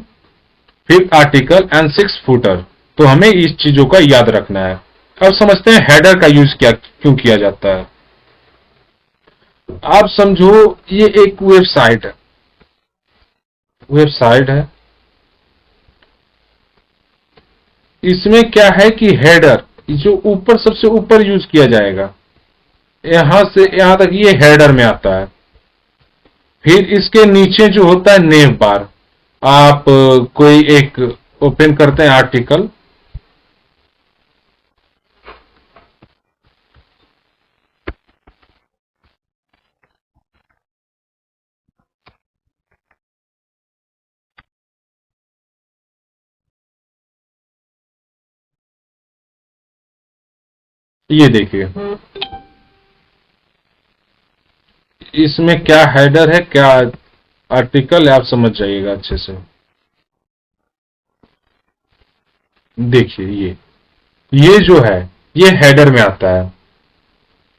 S1: fifth article and six footer. तो हमें इस चीजों का याद रखना है। अब समझते हैं हेडर का यूज क्यों किया जाता है। आप समझो ये एक वेबसाइट है। इसमें क्या है कि हेडर जो ऊपर सबसे ऊपर यूज किया जाएगा, यहां से यहां तक ये हेडर में आता है। फिर इसके नीचे जो होता है नेम बार, आप कोई एक ओपन करते हैं आर्टिकल, ये देखिए इसमें क्या हेडर है क्या आर्टिकल है, आप समझ जाइएगा अच्छे से। देखिए ये जो है ये हेडर में आता है।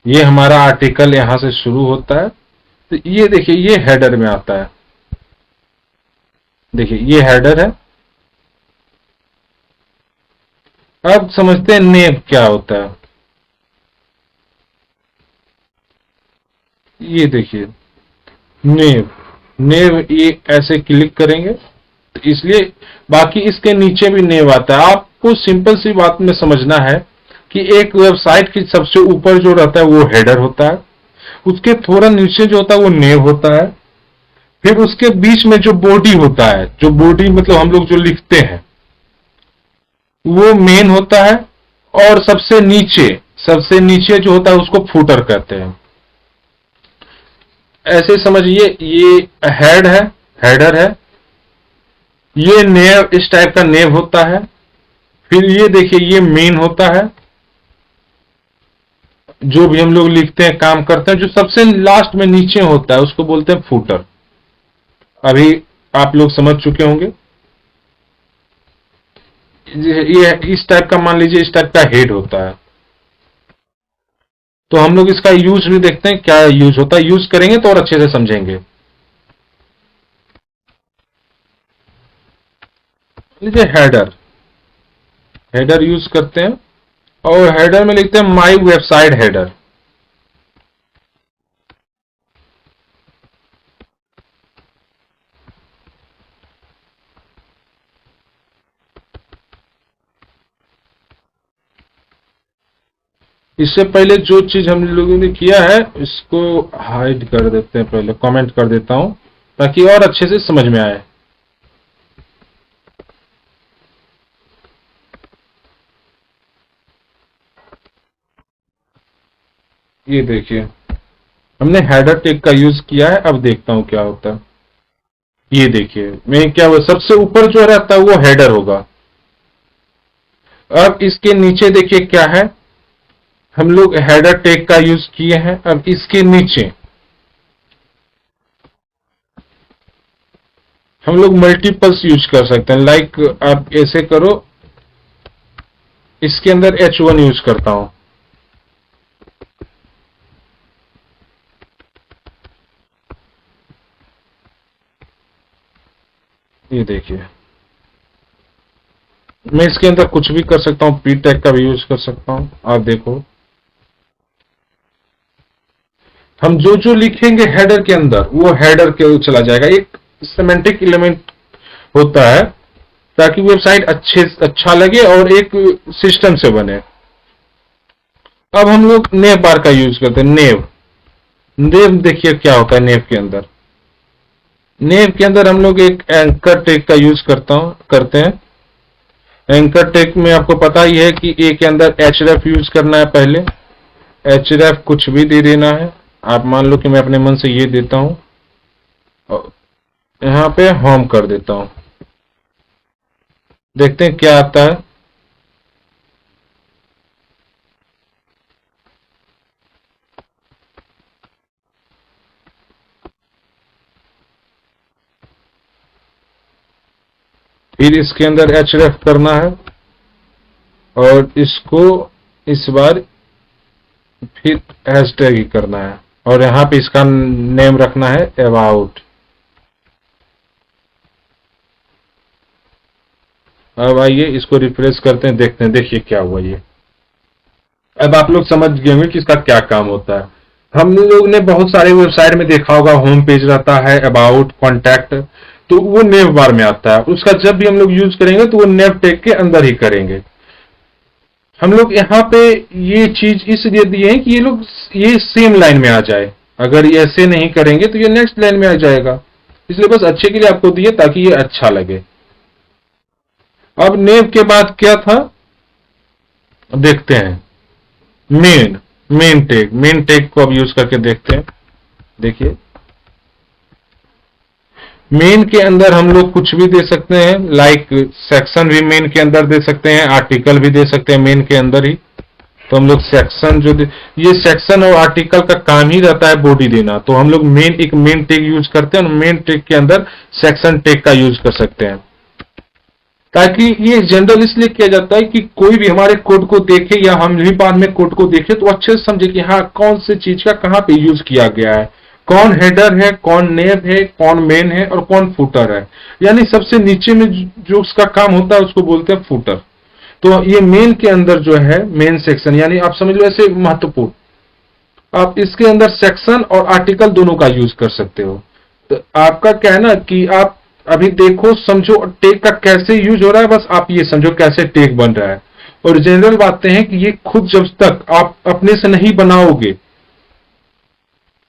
S1: ये हमारा आर्टिकल यहां से शुरू होता है, तो ये देखिए ये हेडर में आता है। देखिए ये हेडर है। अब समझते हैं नेम क्या होता है। ये देखिए नेव ये ऐसे क्लिक करेंगे तो इसलिए बाकी इसके नीचे भी नेव आता है। आपको सिंपल सी बात में समझना है कि एक वेबसाइट की सबसे ऊपर जो रहता है वो हेडर होता है, उसके थोड़ा नीचे जो होता है वो नेव होता है, फिर उसके बीच में जो बॉडी होता है, जो बॉडी मतलब हम लोग जो लिखते हैं वो मेन होता है, और सबसे नीचे जो होता है उसको फुटर कहते हैं। ऐसे समझिए ये हेडर है, ये नेव इस टाइप का नेव होता है, फिर ये देखिए ये मेन होता है, जो भी हम लोग लिखते हैं काम करते हैं, जो सबसे लास्ट में नीचे होता है उसको बोलते हैं फुटर। अभी आप लोग समझ चुके होंगे। ये इस टाइप का मान लीजिए इस टाइप का हेड होता है। तो हम लोग इसका यूज भी देखते हैं क्या यूज होता है, यूज करेंगे तो और अच्छे से समझेंगे। लीजिए हेडर यूज करते हैं, और हेडर में लिखते हैं माई वेबसाइट हेडर। इससे पहले जो चीज हम लोगों ने किया है इसको हाइड कर देते हैं, पहले कमेंट कर देता हूं ताकि और अच्छे से समझ में आए। ये देखिए हमने हेडर टैग का यूज किया है। अब देखता हूं क्या होता है। ये देखिए मैं क्या हुआ, सबसे ऊपर जो रहता है वो हेडर होगा। अब इसके नीचे देखिए क्या है, हम लोग हेडर टैग का यूज किए हैं। अब इसके नीचे हम लोग मल्टीपल्स यूज कर सकते हैं। लाइक आप ऐसे करो, इसके अंदर H1 यूज करता हूं। ये देखिए मैं इसके अंदर कुछ भी कर सकता हूं, पी टैग का भी यूज कर सकता हूं। आप देखो हम जो जो लिखेंगे हेडर के अंदर वो हेडर के चला जाएगा। एक सिमेंटिक एलिमेंट होता है ताकि वेबसाइट अच्छा लगे और एक सिस्टम से बने। अब हम लोग नेव बार का यूज करते हैं। नेव देखिए क्या होता है। नेव के अंदर हम लोग एक एंकर टैग का यूज करते हैं। एंकर टैग में आपको पता ही है कि ए के अंदर href यूज करना है। पहले href कुछ भी दे देना है। आप मान लो कि मैं अपने मन से ये देता हूं, यहां पे होम कर देता हूं। देखते हैं क्या आता है। फिर इसके अंदर href करना है और इसको इस बार फिर हैशटैग ही करना है और यहाँ पे इसका नेम रखना है अबाउट। अब आइए इसको रिफ्रेश करते हैं, देखते हैं, देखिए क्या हुआ ये। अब आप लोग समझ गए होंगे कि इसका क्या काम होता है। हम लोग ने बहुत सारे वेबसाइट में देखा होगा, होम पेज रहता है, अबाउट, कॉन्टैक्ट, तो वो नेव बार में आता है। उसका जब भी हम लोग यूज करेंगे तो वो नेव टैग के अंदर ही करेंगे। हम लोग यहाँ पे ये चीज इसलिए दिए हैं कि ये लोग ये सेम लाइन में आ जाए। अगर ये ऐसे नहीं करेंगे तो ये नेक्स्ट लाइन में आ जाएगा, इसलिए बस अच्छे के लिए आपको दिए ताकि ये अच्छा लगे। अब नेव के बाद क्या था देखते हैं। मेन टैग को अब यूज करके देखते हैं। देखिए मेन के अंदर हम लोग कुछ भी दे सकते हैं, लाइक सेक्शन भी मेन के अंदर दे सकते हैं, आर्टिकल भी दे सकते हैं मेन के अंदर ही। तो हम लोग सेक्शन ये सेक्शन और आर्टिकल का काम ही रहता है बॉडी देना, तो हम लोग एक मेन टैग यूज करते हैं और मेन टैग के अंदर सेक्शन टैग का यूज कर सकते हैं। ताकि ये जनरल इसलिए किया जाता है कि कोई भी हमारे कोड को देखे या हम भी बाद में कोड को देखे तो अच्छे से समझे कि हाँ कौन सी चीज का कहाँ पे यूज किया गया है, कौन हेडर है, कौन नेव है, कौन मेन है और कौन फुटर है। यानी सबसे नीचे में जो उसका काम होता है उसको बोलते हैं फुटर। तो ये मेन के अंदर जो है मेन सेक्शन, यानी आप समझ लो ऐसे महत्वपूर्ण, आप इसके अंदर सेक्शन और आर्टिकल दोनों का यूज कर सकते हो। तो आपका क्या है ना कि आप अभी देखो समझो टैग का कैसे यूज हो रहा है, बस आप ये समझो कैसे टैग बन रहा है। और जनरल बातें हैं कि ये खुद जब तक आप अपने से नहीं बनाओगे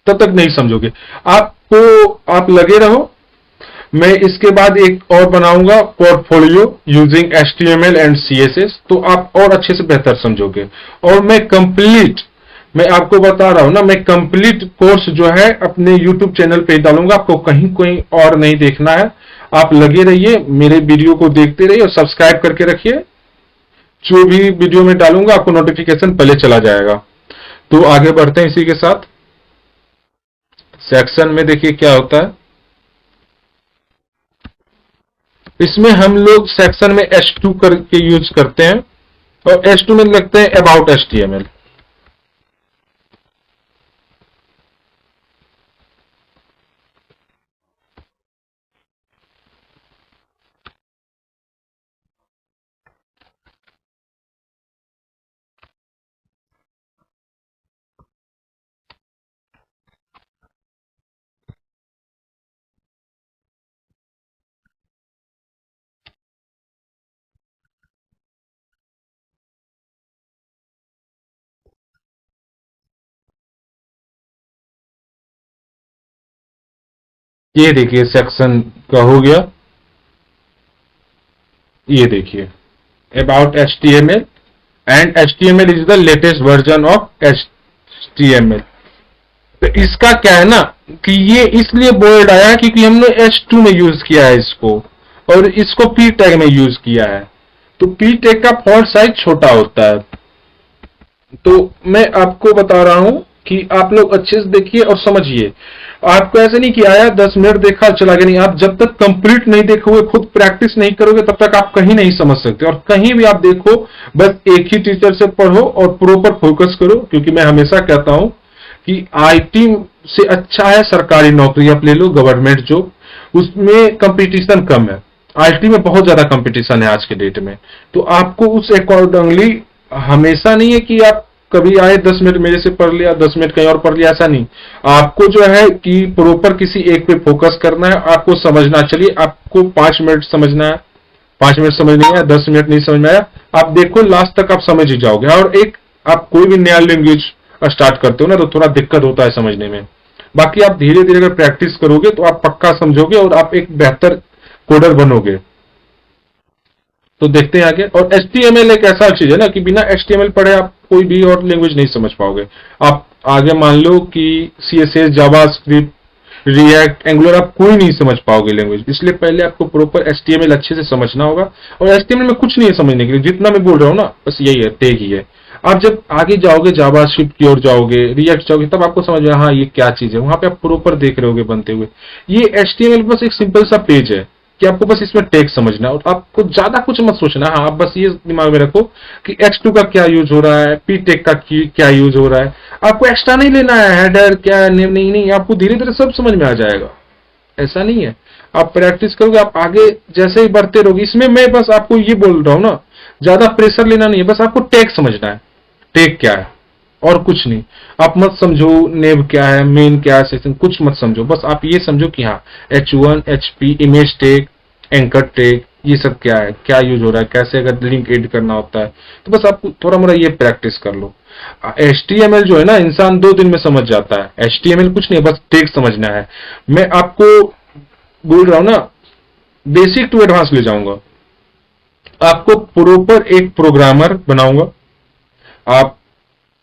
S1: तब तक नहीं समझोगे। आप लगे रहो, मैं इसके बाद एक और बनाऊंगा portfolio using HTML and CSS, तो आप और अच्छे से बेहतर समझोगे। और मैं आपको बता रहा हूं ना, मैं कंप्लीट कोर्स जो है अपने YouTube चैनल पे डालूंगा, आपको कहीं कोई और नहीं देखना है। आप लगे रहिए, मेरे वीडियो को देखते रहिए और सब्सक्राइब करके रखिए। जो भी वीडियो में डालूंगा आपको नोटिफिकेशन पहले चला जाएगा। तो आगे बढ़ते हैं इसी के साथ। सेक्शन में देखिए क्या होता है, इसमें हम लोग सेक्शन में H2 करके यूज करते हैं और H2 में लगते हैं अबाउट HTML। ये देखिए सेक्शन का हो गया। ये देखिए about HTML and HTML is the latest version of HTML। तो इसका क्या है ना कि ये इसलिए बोल्ड आया है क्योंकि हमने H2 में यूज किया है इसको और इसको P टैग में यूज किया है। तो P टैग का फॉन्ट साइज छोटा होता है। तो मैं आपको बता रहा हूं कि आप लोग अच्छे से देखिए और समझिए। आपको ऐसे नहीं कि आया 10 मिनट देखा चला गया, नहीं। आप जब तक कंप्लीट नहीं देखोगे, खुद प्रैक्टिस नहीं करोगे, तब तक आप कहीं नहीं समझ सकते। और कहीं भी आप देखो, बस एक ही टीचर से पढ़ो और प्रॉपर फोकस करो। क्योंकि मैं हमेशा कहता हूं कि IT से अच्छा है सरकारी नौकरी आप ले लो, गवर्नमेंट जॉब, उसमें कंपटीशन कम है। IT में बहुत ज्यादा कंपटीशन है आज के डेट में। तो आपको उस अकॉर्डिंगली, हमेशा नहीं है कि आप कभी आए 10 मिनट मेरे से पढ़ लिया, 10 मिनट कहीं और पढ़ लिया, ऐसा नहीं। आपको जो है कि प्रॉपर किसी एक पे फोकस करना है, आपको समझना। चलिए आपको 5 मिनट समझना है, 5 मिनट समझ नहीं आया, 10 मिनट नहीं समझ में आया, आप देखो लास्ट तक आप समझ ही जाओगे। और एक आप कोई भी नया लैंग्वेज स्टार्ट करते हो ना तो थोड़ा दिक्कत होता है समझने में। बाकी आप धीरे धीरे अगर प्रैक्टिस करोगे तो आप पक्का समझोगे और आप एक बेहतर कोडर बनोगे। तो देखते हैं आगे। और HTML एक ऐसा चीज है ना कि बिना HTML पढ़े आप कोई भी और लैंग्वेज नहीं समझ पाओगे। आप आगे मान लो कि CSS, जावास्क्रिप्ट रिएक्ट, एंगुलर आप कोई नहीं समझ पाओगे लैंग्वेज। इसलिए पहले आपको प्रॉपर एचटीएमएल अच्छे से समझना होगा। और एचटीएमएल में कुछ नहीं है समझने के लिए, जितना मैं बोल रहा हूँ ना बस यही है, टैग ही है। आप जब आगे जाओगे, जावास्क्रिप्ट की ओर जाओगे, रिएक्ट जाओगे, तब आपको समझ में हाँ ये क्या चीज है, वहां पे आप प्रॉपर देख रहे होगे बनते हुए। ये एचटीएमएल बस एक सिंपल सा पेज है कि आपको बस इसमें टैग समझना है और आपको ज्यादा कुछ मत सोचना। हाँ, आप बस ये दिमाग में रखो कि H2 का क्या यूज हो रहा है, पी टैग का क्या यूज हो रहा है। आपको एक्स्ट्रा नहीं लेना है, हेडर क्या है, नेम नहीं, आपको धीरे धीरे सब समझ में आ जाएगा। ऐसा नहीं है, आप प्रैक्टिस करोगे, आप आगे जैसे ही बढ़ते रहोगे। इसमें मैं बस आपको ये बोल रहा हूँ ना, ज्यादा प्रेशर लेना नहीं है, बस आपको टैग समझना है, टैग क्या है और कुछ नहीं। आप मत समझो नेव क्या है, मेन क्या है, सेक्शन कुछ मत समझो, बस आप ये समझो कि हाँ H1 HP image tag, anchor tag, ये सब क्या है, क्या यूज हो रहा है, कैसे अगर लिंक एड करना होता है। तो बस आप थोड़ा मोड़ा ये प्रैक्टिस कर लो। HTML जो है ना, इंसान 2 दिन में समझ जाता है। HTML कुछ नहीं है, बस टैग समझना है। मैं आपको बोल रहा हूं ना, बेसिक टू एडवांस ले जाऊंगा, आपको प्रॉपर एक प्रोग्रामर बनाऊंगा। आप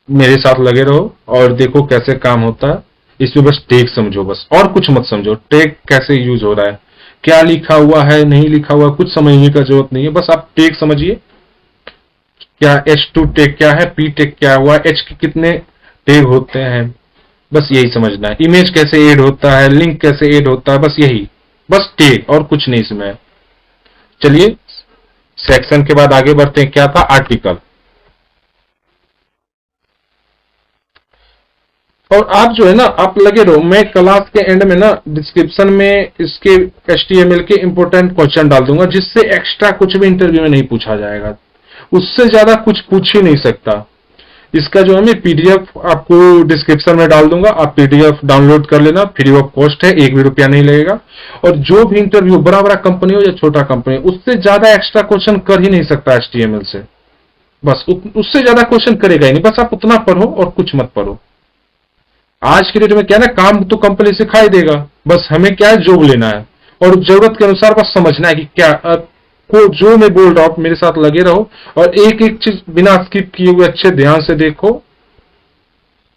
S1: मेरे साथ लगे रहो और देखो कैसे काम होता है। इसमें बस टैग समझो, बस और कुछ मत समझो। टैग कैसे यूज हो रहा है, क्या लिखा हुआ है, नहीं लिखा हुआ, कुछ समझने का जरूरत नहीं है। बस आप टैग समझिए, क्या H2 टैग क्या है, P टैग क्या हुआ, H के कितने टैग होते हैं, बस यही समझना है। इमेज कैसे ऐड होता है, लिंक कैसे ऐड होता है, बस यही, बस टैग और कुछ नहीं इसमें। चलिए सेक्शन के बाद आगे बढ़ते हैं। क्या था, आर्टिकल। और आप जो है ना, आप लगे रहो, मैं क्लास के एंड में ना डिस्क्रिप्शन में इसके HTML के इंपोर्टेंट क्वेश्चन डाल दूंगा, जिससे एक्स्ट्रा कुछ भी इंटरव्यू में नहीं पूछा जाएगा। उससे ज्यादा कुछ पूछ ही नहीं सकता। इसका जो है मैं PDF आपको डिस्क्रिप्शन में डाल दूंगा, आप PDF डाउनलोड कर लेना, फ्री ऑफ कॉस्ट है, 1 भी रुपया नहीं लगेगा। और जो भी इंटरव्यू, बड़ा बड़ा कंपनी हो या छोटा कंपनी, उससे ज्यादा एक्स्ट्रा क्वेश्चन कर ही नहीं सकता HTML से। बस उससे ज्यादा क्वेश्चन करेगा ही नहीं। बस आप उतना पढ़ो और कुछ मत पढ़ो। आज के डेट में क्या है ना, काम तो कंपनी सिखाई देगा, बस हमें क्या है, जॉब लेना है और जरूरत के अनुसार बस समझना है कि क्या को जो मैं बोल रहा हूं मेरे साथ लगे रहो और एक एक चीज बिना स्किप किए हुए अच्छे ध्यान से देखो,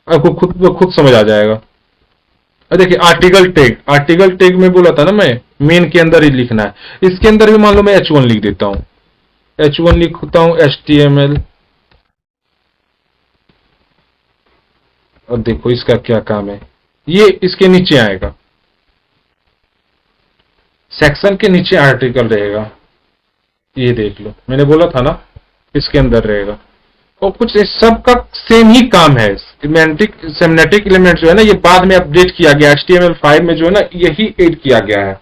S1: आपको खुद समझ आ जाएगा। और देखिए आर्टिकल टैग, आर्टिकल टैग में बोला था ना मैं, मेन के अंदर ही लिखना है। इसके अंदर भी मान लो मैं H1 लिख देता हूं, H1 लिखता हूं HTML। और देखो इसका क्या काम है, ये इसके नीचे आएगा, सेक्शन के नीचे आर्टिकल रहेगा। ये देख लो, मैंने बोला था ना इसके अंदर रहेगा। और कुछ सबका सेम ही काम है। सेमेंटिक एलिमेंट जो है ना, ये बाद में अपडेट किया गया, HTML5 में जो है ना यही ऐड किया गया है।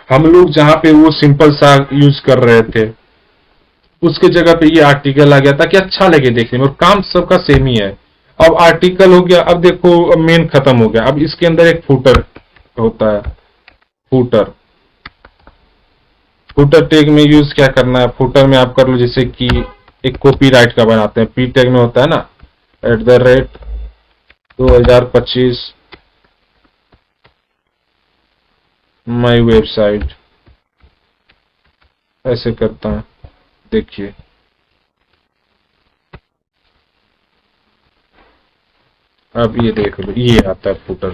S1: हम लोग जहां पे वो सिंपल सा यूज कर रहे थे, उसके जगह पे ये आर्टिकल आ गया ताकि अच्छा लगे देखने में, और काम सबका सेम ही है। अब आर्टिकल हो गया, अब देखो अब मेन खत्म हो गया। अब इसके अंदर एक फुटर होता है, फुटर। फुटर टैग में यूज क्या करना है, फुटर में आप कर लो जैसे कि एक कॉपीराइट का बनाते हैं, पी टैग में होता है ना @2025 माई वेबसाइट, ऐसे करता है। देखिए अब ये देख लो, ये आता है फुटर।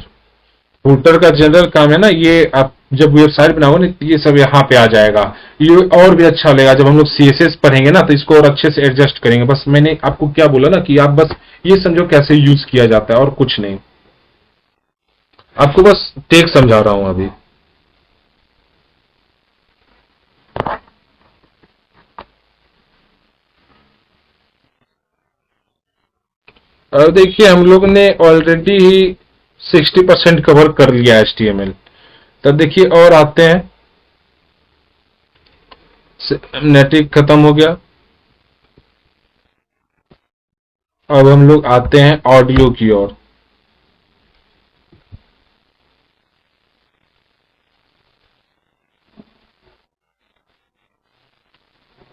S1: फुटर का जनरल काम है ना, ये आप जब वेबसाइट बनाओगे ना, ये सब यहाँ पे आ जाएगा। ये और भी अच्छा लगेगा जब हम लोग CSS पढ़ेंगे ना, तो इसको और अच्छे से एडजस्ट करेंगे। बस मैंने आपको क्या बोला ना कि आप बस ये समझो कैसे यूज किया जाता है और कुछ नहीं, आपको बस टैग समझा रहा हूं अभी। और देखिए हम लोग ने ऑलरेडी ही 60% कवर कर लिया HTML। तब देखिए और आते हैं, नेटिक खत्म हो गया। अब हम लोग आते हैं ऑडियो की ओर।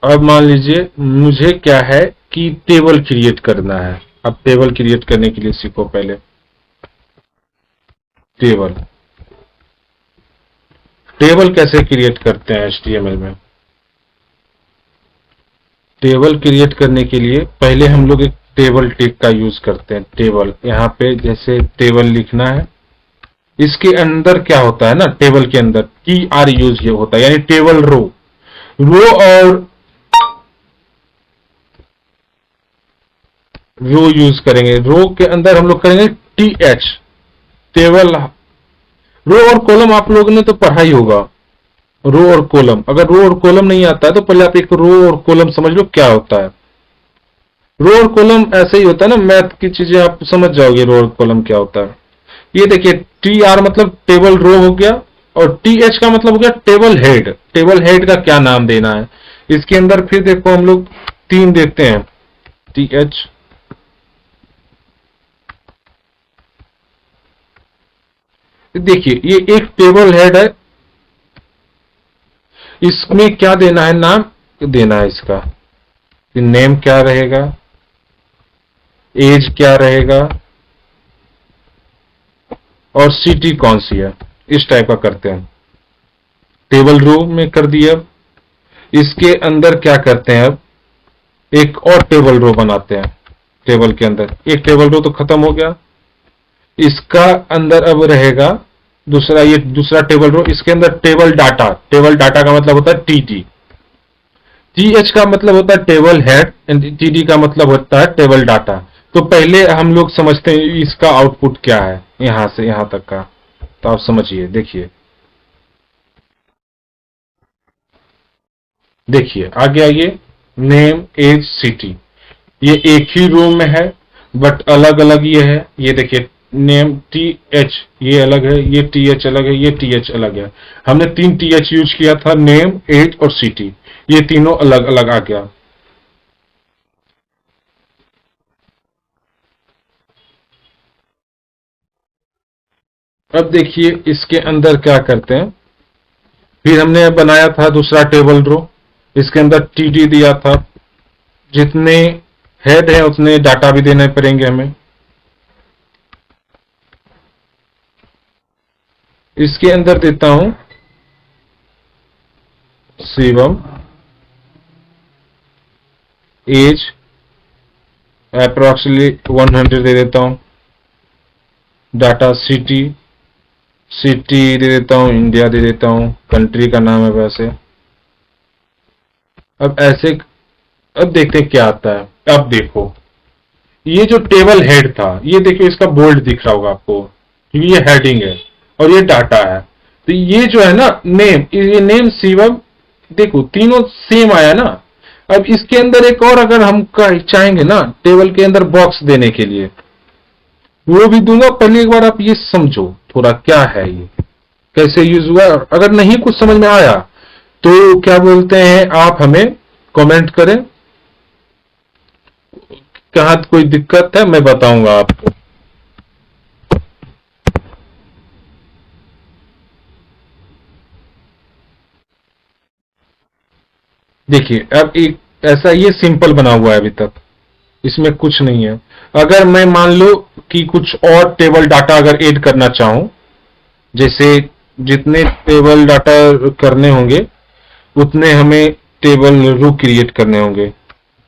S1: अब मान लीजिए मुझे क्या है कि टेबल क्रिएट करना है। अब टेबल क्रिएट करने के लिए सीखो पहले। टेबल, टेबल कैसे क्रिएट करते हैं HTML में। टेबल क्रिएट करने के लिए पहले हम लोग एक टेबल टैग का यूज करते हैं। टेबल, यहाँ पे जैसे टेबल लिखना है, इसके अंदर क्या होता है ना, टेबल के अंदर टी आर यूज ये होता है, यानी टेबल रो। रो और रो यूज करेंगे, रो के अंदर हम लोग करेंगे टी एच, टेबल। रो और कॉलम आप लोगों ने तो पढ़ा ही होगा, रो और कॉलम। अगर रो और कॉलम नहीं आता है तो पहले आप एक रो और कॉलम समझ लो क्या होता है। रो और कॉलम ऐसे ही होता है ना, मैथ की चीजें आप समझ जाओगे रो और कॉलम क्या होता है। ये देखिए, टी आर मतलब टेबल रो हो गया, और टी एच का मतलब हो गया टेबल हेड। टेबल हेड का क्या नाम देना है इसके अंदर, फिर देखो हम लोग तीन देते हैं, टी एच। देखिए ये एक टेबल हेड है, इसमें क्या देना है, नाम देना है इसका, नेम क्या रहेगा, एज क्या रहेगा, और सिटी कौन सी है, इस टाइप का करते हैं। टेबल रो में कर दिया। इसके अंदर क्या करते हैं, अब एक और टेबल रो बनाते हैं। टेबल के अंदर एक टेबल रो तो खत्म हो गया, इसका अंदर अब रहेगा दूसरा, ये दूसरा टेबल रो। इसके अंदर टेबल डाटा, टेबल डाटा का मतलब होता है टीटी। टीएच का मतलब होता है टेबल हेड, टीडी का मतलब होता है टेबल डाटा। तो पहले हम लोग समझते हैं इसका आउटपुट क्या है, यहां से यहां तक का। तो आप समझिए, देखिए देखिए आगे आइए, नेम एज सिटी, ये एक ही रो में है बट अलग अलग ये है। ये देखिए, नेम टी एच ये अलग है, ये टी एच अलग है, ये टी एच अलग है। हमने तीन टी एच यूज किया था, नेम एज और सिटी, ये तीनों अलग अलग आ गया। अब देखिए इसके अंदर क्या करते हैं, फिर हमने बनाया था दूसरा टेबल रो, इसके अंदर टीडी दिया था। जितने हेड है उतने डाटा भी देने पड़ेंगे हमें। इसके अंदर देता हूं शिवम, एज अप्रोक्सीमेटली 100 दे देता हूं, डाटा सिटी, सिटी दे देता हूं इंडिया, दे देता हूं, कंट्री का नाम है वैसे। अब ऐसे, अब देखते हैं क्या आता है। अब देखो, ये जो टेबल हेड था, ये देखिए इसका बोल्ड दिख रहा होगा आपको, क्योंकि ये हेडिंग है और ये डाटा है। तो ये जो है ना नेम, ये नेम शिवम, देखो तीनों सेम आया ना। अब इसके अंदर एक और अगर हम चाहेंगे ना टेबल के अंदर बॉक्स देने के लिए, वो भी दूंगा। पहले एक बार आप ये समझो थोड़ा क्या है ये, कैसे यूज हुआ। अगर नहीं कुछ समझ में आया तो क्या बोलते हैं, आप हमें कमेंट करें, कहाँ कोई दिक्कत है मैं बताऊंगा आपको। देखिए अब एक ऐसा, ये सिंपल बना हुआ है अभी तक, इसमें कुछ नहीं है। अगर मैं मान लो कि कुछ और टेबल डाटा अगर ऐड करना चाहूं, जैसे जितने टेबल डाटा करने होंगे उतने हमें टेबल रो क्रिएट करने होंगे।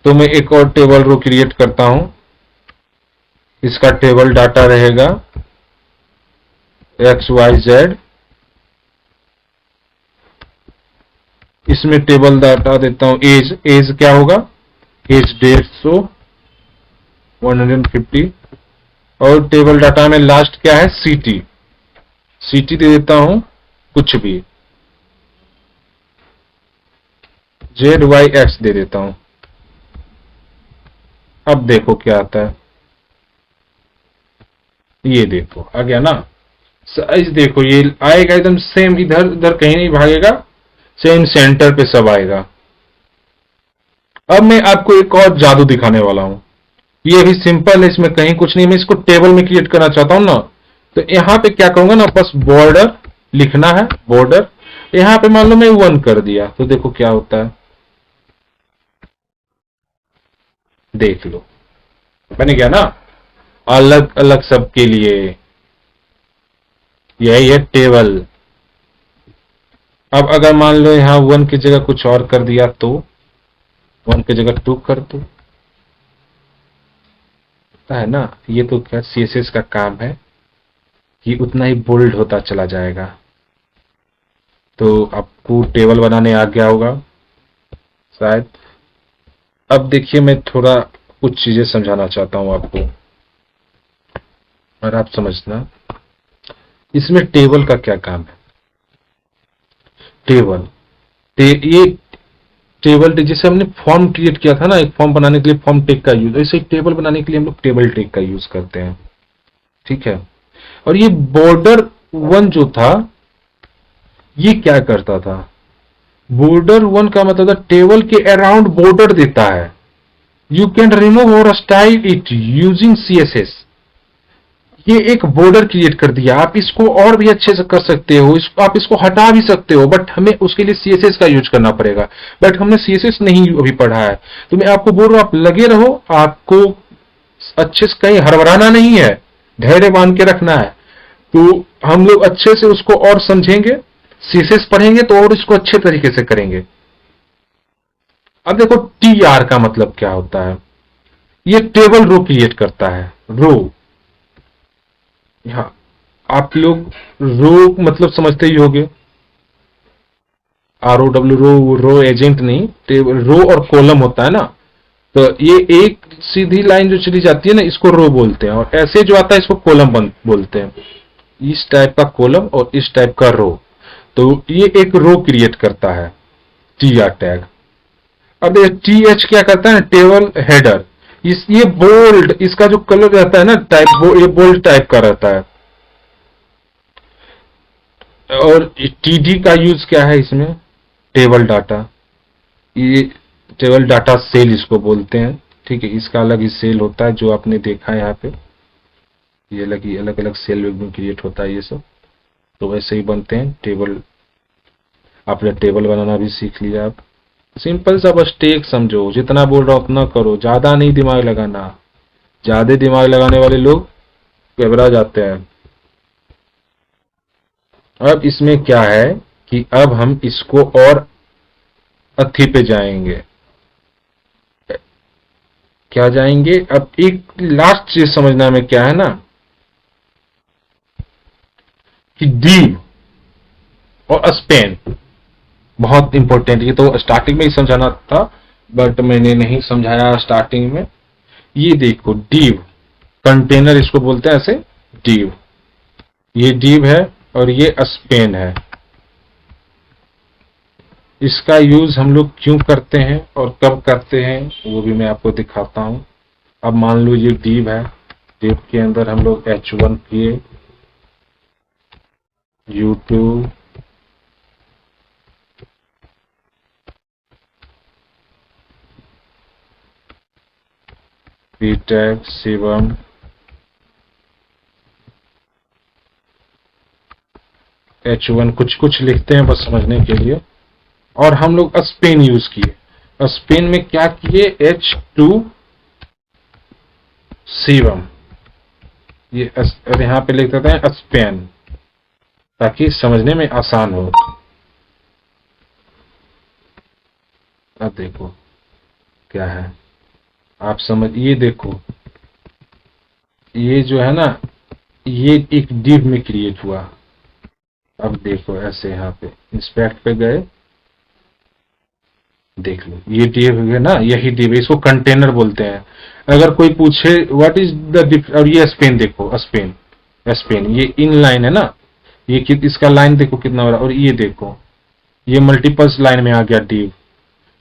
S1: तो मैं एक और टेबल रो क्रिएट करता हूं, इसका टेबल डाटा रहेगा एक्स वाई जेड। इसमें टेबल डाटा देता हूं एज, एज क्या होगा, एज 150, 150। और टेबल डाटा में लास्ट क्या है, सीटी, सीटी दे देता हूं कुछ भी, जेड वाई एक्स दे देता हूं। अब देखो क्या आता है, ये देखो आ गया ना। साइज देखो ये आएगा एकदम सेम, इधर उधर कहीं नहीं भागेगा, सेम सेंटर पे सब आएगा। अब मैं आपको एक और जादू दिखाने वाला हूं, ये भी सिंपल है, इसमें कहीं कुछ नहीं। मैं इसको टेबल में क्रिएट करना चाहता हूं ना, तो यहां पे क्या करूंगा ना, बस बॉर्डर लिखना है, बॉर्डर। यहां पे मान लो मैं 1 कर दिया, तो देखो क्या होता है, देख लो बन गया ना, अलग अलग सबके लिए। यही है टेबल। अब अगर मान लो यहां 1 की जगह कुछ और कर दिया, तो 1 की जगह 2 कर दो, है ना। ये तो क्या सीएसएस का काम है। कि उतना ही बोल्ड होता चला जाएगा। तो आपको टेबल बनाने आ गया होगा शायद। अब देखिए, मैं थोड़ा कुछ चीजें समझाना चाहता हूं आपको और आप समझना इसमें टेबल का क्या काम है। टेबल ये टेबल जैसे हमने फॉर्म क्रिएट किया था ना, एक फॉर्म बनाने के लिए फॉर्म टैग का यूज, ऐसे टेबल बनाने के लिए हम लोग टेबल टैग का यूज करते हैं। ठीक है। और ये बॉर्डर वन जो था ये क्या करता था, बॉर्डर वन का मतलब था टेबल के अराउंड बॉर्डर देता है। यू कैन रिमूव और स्टाइल इट यूजिंग CSS। ये एक बॉर्डर क्रिएट कर दिया, आप इसको और भी अच्छे से कर सकते हो, आप इसको हटा भी सकते हो, बट हमें उसके लिए CSS का यूज करना पड़ेगा। बट हमने CSS नहीं अभी पढ़ा है, तो मैं आपको बोल रहा हूं आप लगे रहो, आपको अच्छे से कहीं हड़बड़ाना नहीं है, धैर्य बांध के रखना है। तो हम लोग अच्छे से उसको और समझेंगे, CSS पढ़ेंगे तो और इसको अच्छे तरीके से करेंगे। अब देखो TR का मतलब क्या होता है, ये टेबल रो क्रिएट करता है। रो, हाँ, आप लोग रो मतलब समझते ही होंगे, ROW, रो एजेंट नहीं, टेबल रो और कॉलम होता है ना। तो ये एक सीधी लाइन जो चली जाती है ना, इसको रो बोलते हैं, और ऐसे जो आता है इसको कॉलम बोलते हैं। इस टाइप का कॉलम और इस टाइप का रो, तो ये एक रो क्रिएट करता है TR टैग। अब ये TH क्या करता है, टेबल हेडर। ये बोल्ड, इसका जो कलर रहता है ना टाइप, ये बोल्ड टाइप का रहता है। और TD का यूज क्या है इसमें, टेबल डाटा। ये टेबल डाटा सेल इसको बोलते हैं। ठीक है, इसका अलग ही सेल होता है जो आपने देखा है यहाँ पे, ये अलग अलग सेल में क्रिएट होता है ये सब। तो वैसे ही बनते हैं टेबल। आपने टेबल बनाना भी सीख लिया। आप सिंपल सा बस टेक समझो, जितना बोल रहा हूं उतना करो, ज्यादा नहीं दिमाग लगाना। ज्यादा दिमाग लगाने वाले लोग घबरा जाते हैं। अब इसमें क्या है कि अब हम इसको और अथी पे जाएंगे। क्या जाएंगे, अब एक लास्ट चीज समझना में क्या है ना, कि div और स्पैन बहुत इंपॉर्टेंट। ये तो स्टार्टिंग में ही समझाना था बट मैंने नहीं समझाया स्टार्टिंग में। ये देखो div, कंटेनर इसको बोलते हैं ऐसे, div, ये div है और ये स्पैन है। इसका यूज हम लोग क्यों करते हैं और कब करते हैं वो भी मैं आपको दिखाता हूं। अब मान लो ये div है, div के अंदर हम लोग H1 किए, U2, P tag, Shivam, H1 कुछ कुछ लिखते हैं बस समझने के लिए। और हम लोग स्पेन यूज किए। स्पेन में क्या किए, H2 शिवम, ये और यहां पे लिख देते हैं स्पेन ताकि समझने में आसान हो। अब देखो क्या है, आप समझ, ये देखो ये जो है ना, ये एक div में क्रिएट हुआ। अब देखो ऐसे यहाँ पे इंस्पेक्ट पे गए, देख लो ये div है ना, यही div है, इसको कंटेनर बोलते हैं। अगर कोई पूछे व्हाट इज द, और ये स्पेन देखो, स्पेन स्पेन ये इन लाइन है ना, ये इसका लाइन देखो कितना हो रहा है, और ये देखो ये मल्टीपल्स लाइन में आ गया div,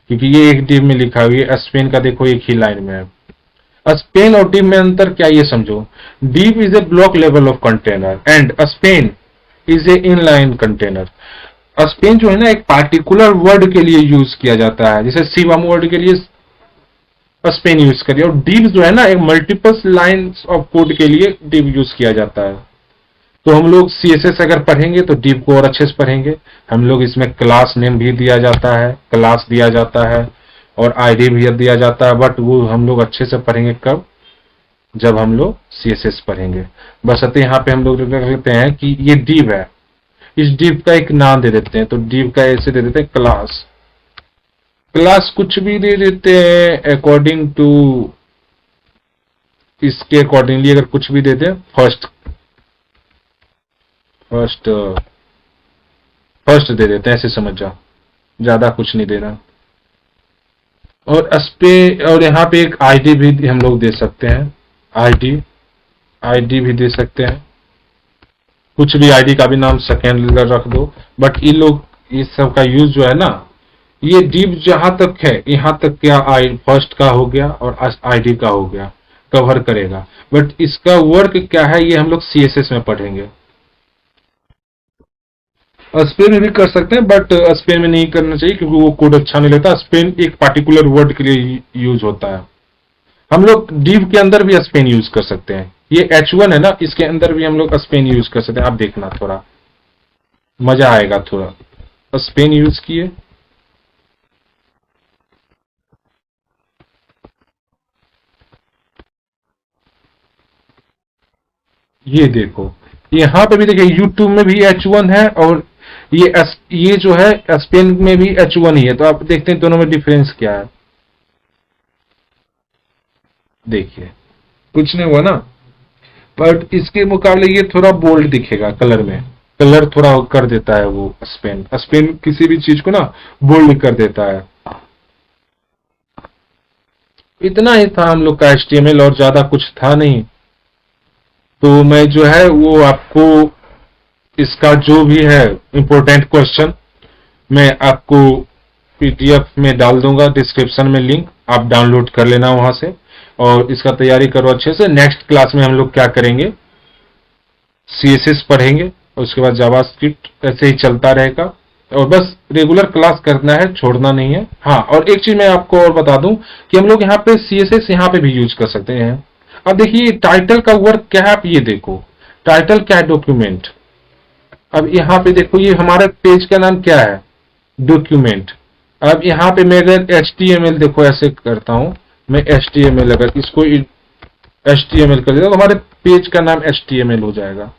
S1: क्योंकि ये एक div में लिखा हुआ है। स्पेन का देखो एक ही लाइन में है। स्पेन और div में अंतर क्या, ये समझो। div is a block level of container and Spain is a inline container. Spain जो है ना एक पार्टिकुलर वर्ड के लिए यूज किया जाता है, जैसे शिवम वर्ड के लिए स्पेन यूज करिए, और div जो है ना एक मल्टीपल लाइंस ऑफ कोड के लिए div यूज किया जाता है। तो हम लोग CSS अगर पढ़ेंगे तो div को और अच्छे से पढ़ेंगे। हम लोग इसमें क्लास नेम भी दिया जाता है, क्लास दिया जाता है और ID भी दिया जाता है, बट वो हम लोग अच्छे से पढ़ेंगे कब, जब हम लोग CSS पढ़ेंगे। बस अतः यहाँ पे हम लोग रख लेते हैं कि ये div है, इस div का एक नाम दे देते हैं। तो div का ऐसे दे देते हैं क्लास। क्लास कुछ भी दे देते हैं अकॉर्डिंग टू, इसके अकॉर्डिंगली अगर कुछ भी दे दें, फर्स्ट फर्स्ट फर्स्ट दे देते हैं, ऐसे समझ जाओ, ज्यादा कुछ नहीं देना। और यहाँ पे एक आईडी भी हम लोग दे सकते हैं, आईडी भी दे सकते हैं, कुछ भी आईडी का भी नाम सेकेंड रख दो। बट ये लोग ये सब का यूज जो है ना, ये डिव जहां तक है यहाँ तक क्या फर्स्ट का हो गया और आईडी का हो गया, कवर करेगा। बट इसका वर्क क्या है ये हम लोग सीएसएस में पढ़ेंगे। स्पेन में भी कर सकते हैं, बट स्पेन में नहीं करना चाहिए क्योंकि वो कोड अच्छा नहीं लेता। स्पेन एक पार्टिकुलर वर्ड के लिए यूज होता है। हम लोग डिव के अंदर भी स्पेन यूज कर सकते हैं। ये H1 है ना, इसके अंदर भी हम लोग स्पेन यूज कर सकते हैं। आप देखना, थोड़ा मजा आएगा। थोड़ा स्पेन यूज किए, ये देखो यहाँ पे भी देखिए यूट्यूब में भी H1 है और ये जो है स्पेन में भी H1 ही है। तो आप देखते हैं दोनों में डिफरेंस क्या है। देखिए कुछ नहीं हुआ ना, बट इसके मुकाबले ये थोड़ा बोल्ड दिखेगा कलर में, कलर थोड़ा कर देता है वो स्पेन किसी भी चीज को ना बोल्ड कर देता है। इतना ही था हम लोग का HTML, और ज्यादा कुछ था नहीं। तो मैं जो है वो आपको इसका जो भी है इम्पोर्टेंट क्वेश्चन मैं आपको पीडीएफ में डाल दूंगा, डिस्क्रिप्शन में लिंक, आप डाउनलोड कर लेना वहां से और इसका तैयारी करो अच्छे से। नेक्स्ट क्लास में हम लोग क्या करेंगे, सीएसएस पढ़ेंगे और उसके बाद जावास्क्रिप्ट, ऐसे ही चलता रहेगा। और बस रेगुलर क्लास करना है, छोड़ना नहीं है। हाँ, और एक चीज मैं आपको और बता दूं कि हम लोग यहाँ पे सीएसएस यहाँ पे भी यूज कर सकते हैं। अब देखिए टाइटल का वर्क क्या है, आप ये देखो टाइटल क्या है, डॉक्यूमेंट। अब यहाँ पे देखो ये हमारे पेज का नाम क्या है, डॉक्यूमेंट। अब यहाँ पे मैं अगर HTML देखो ऐसे करता हूं, मैं HTML अगर इसको HTML कर देता तो हमारे पेज का नाम HTML हो जाएगा।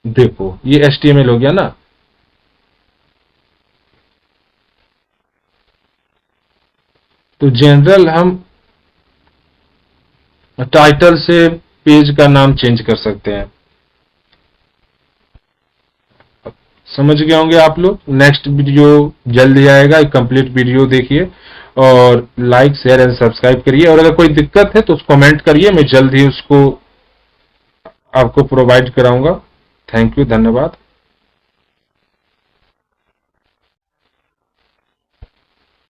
S1: देखो ये HTML हो गया ना। तो जनरल हम टाइटल से पेज का नाम चेंज कर सकते हैं। समझ गए होंगे आप लोग। नेक्स्ट वीडियो जल्द ही आएगा, एक कंप्लीट वीडियो देखिए और लाइक शेयर एंड सब्सक्राइब करिए। और अगर कोई दिक्कत है तो कमेंट करिए, मैं जल्द ही उसको आपको प्रोवाइड कराऊंगा। थैंक यू, धन्यवाद।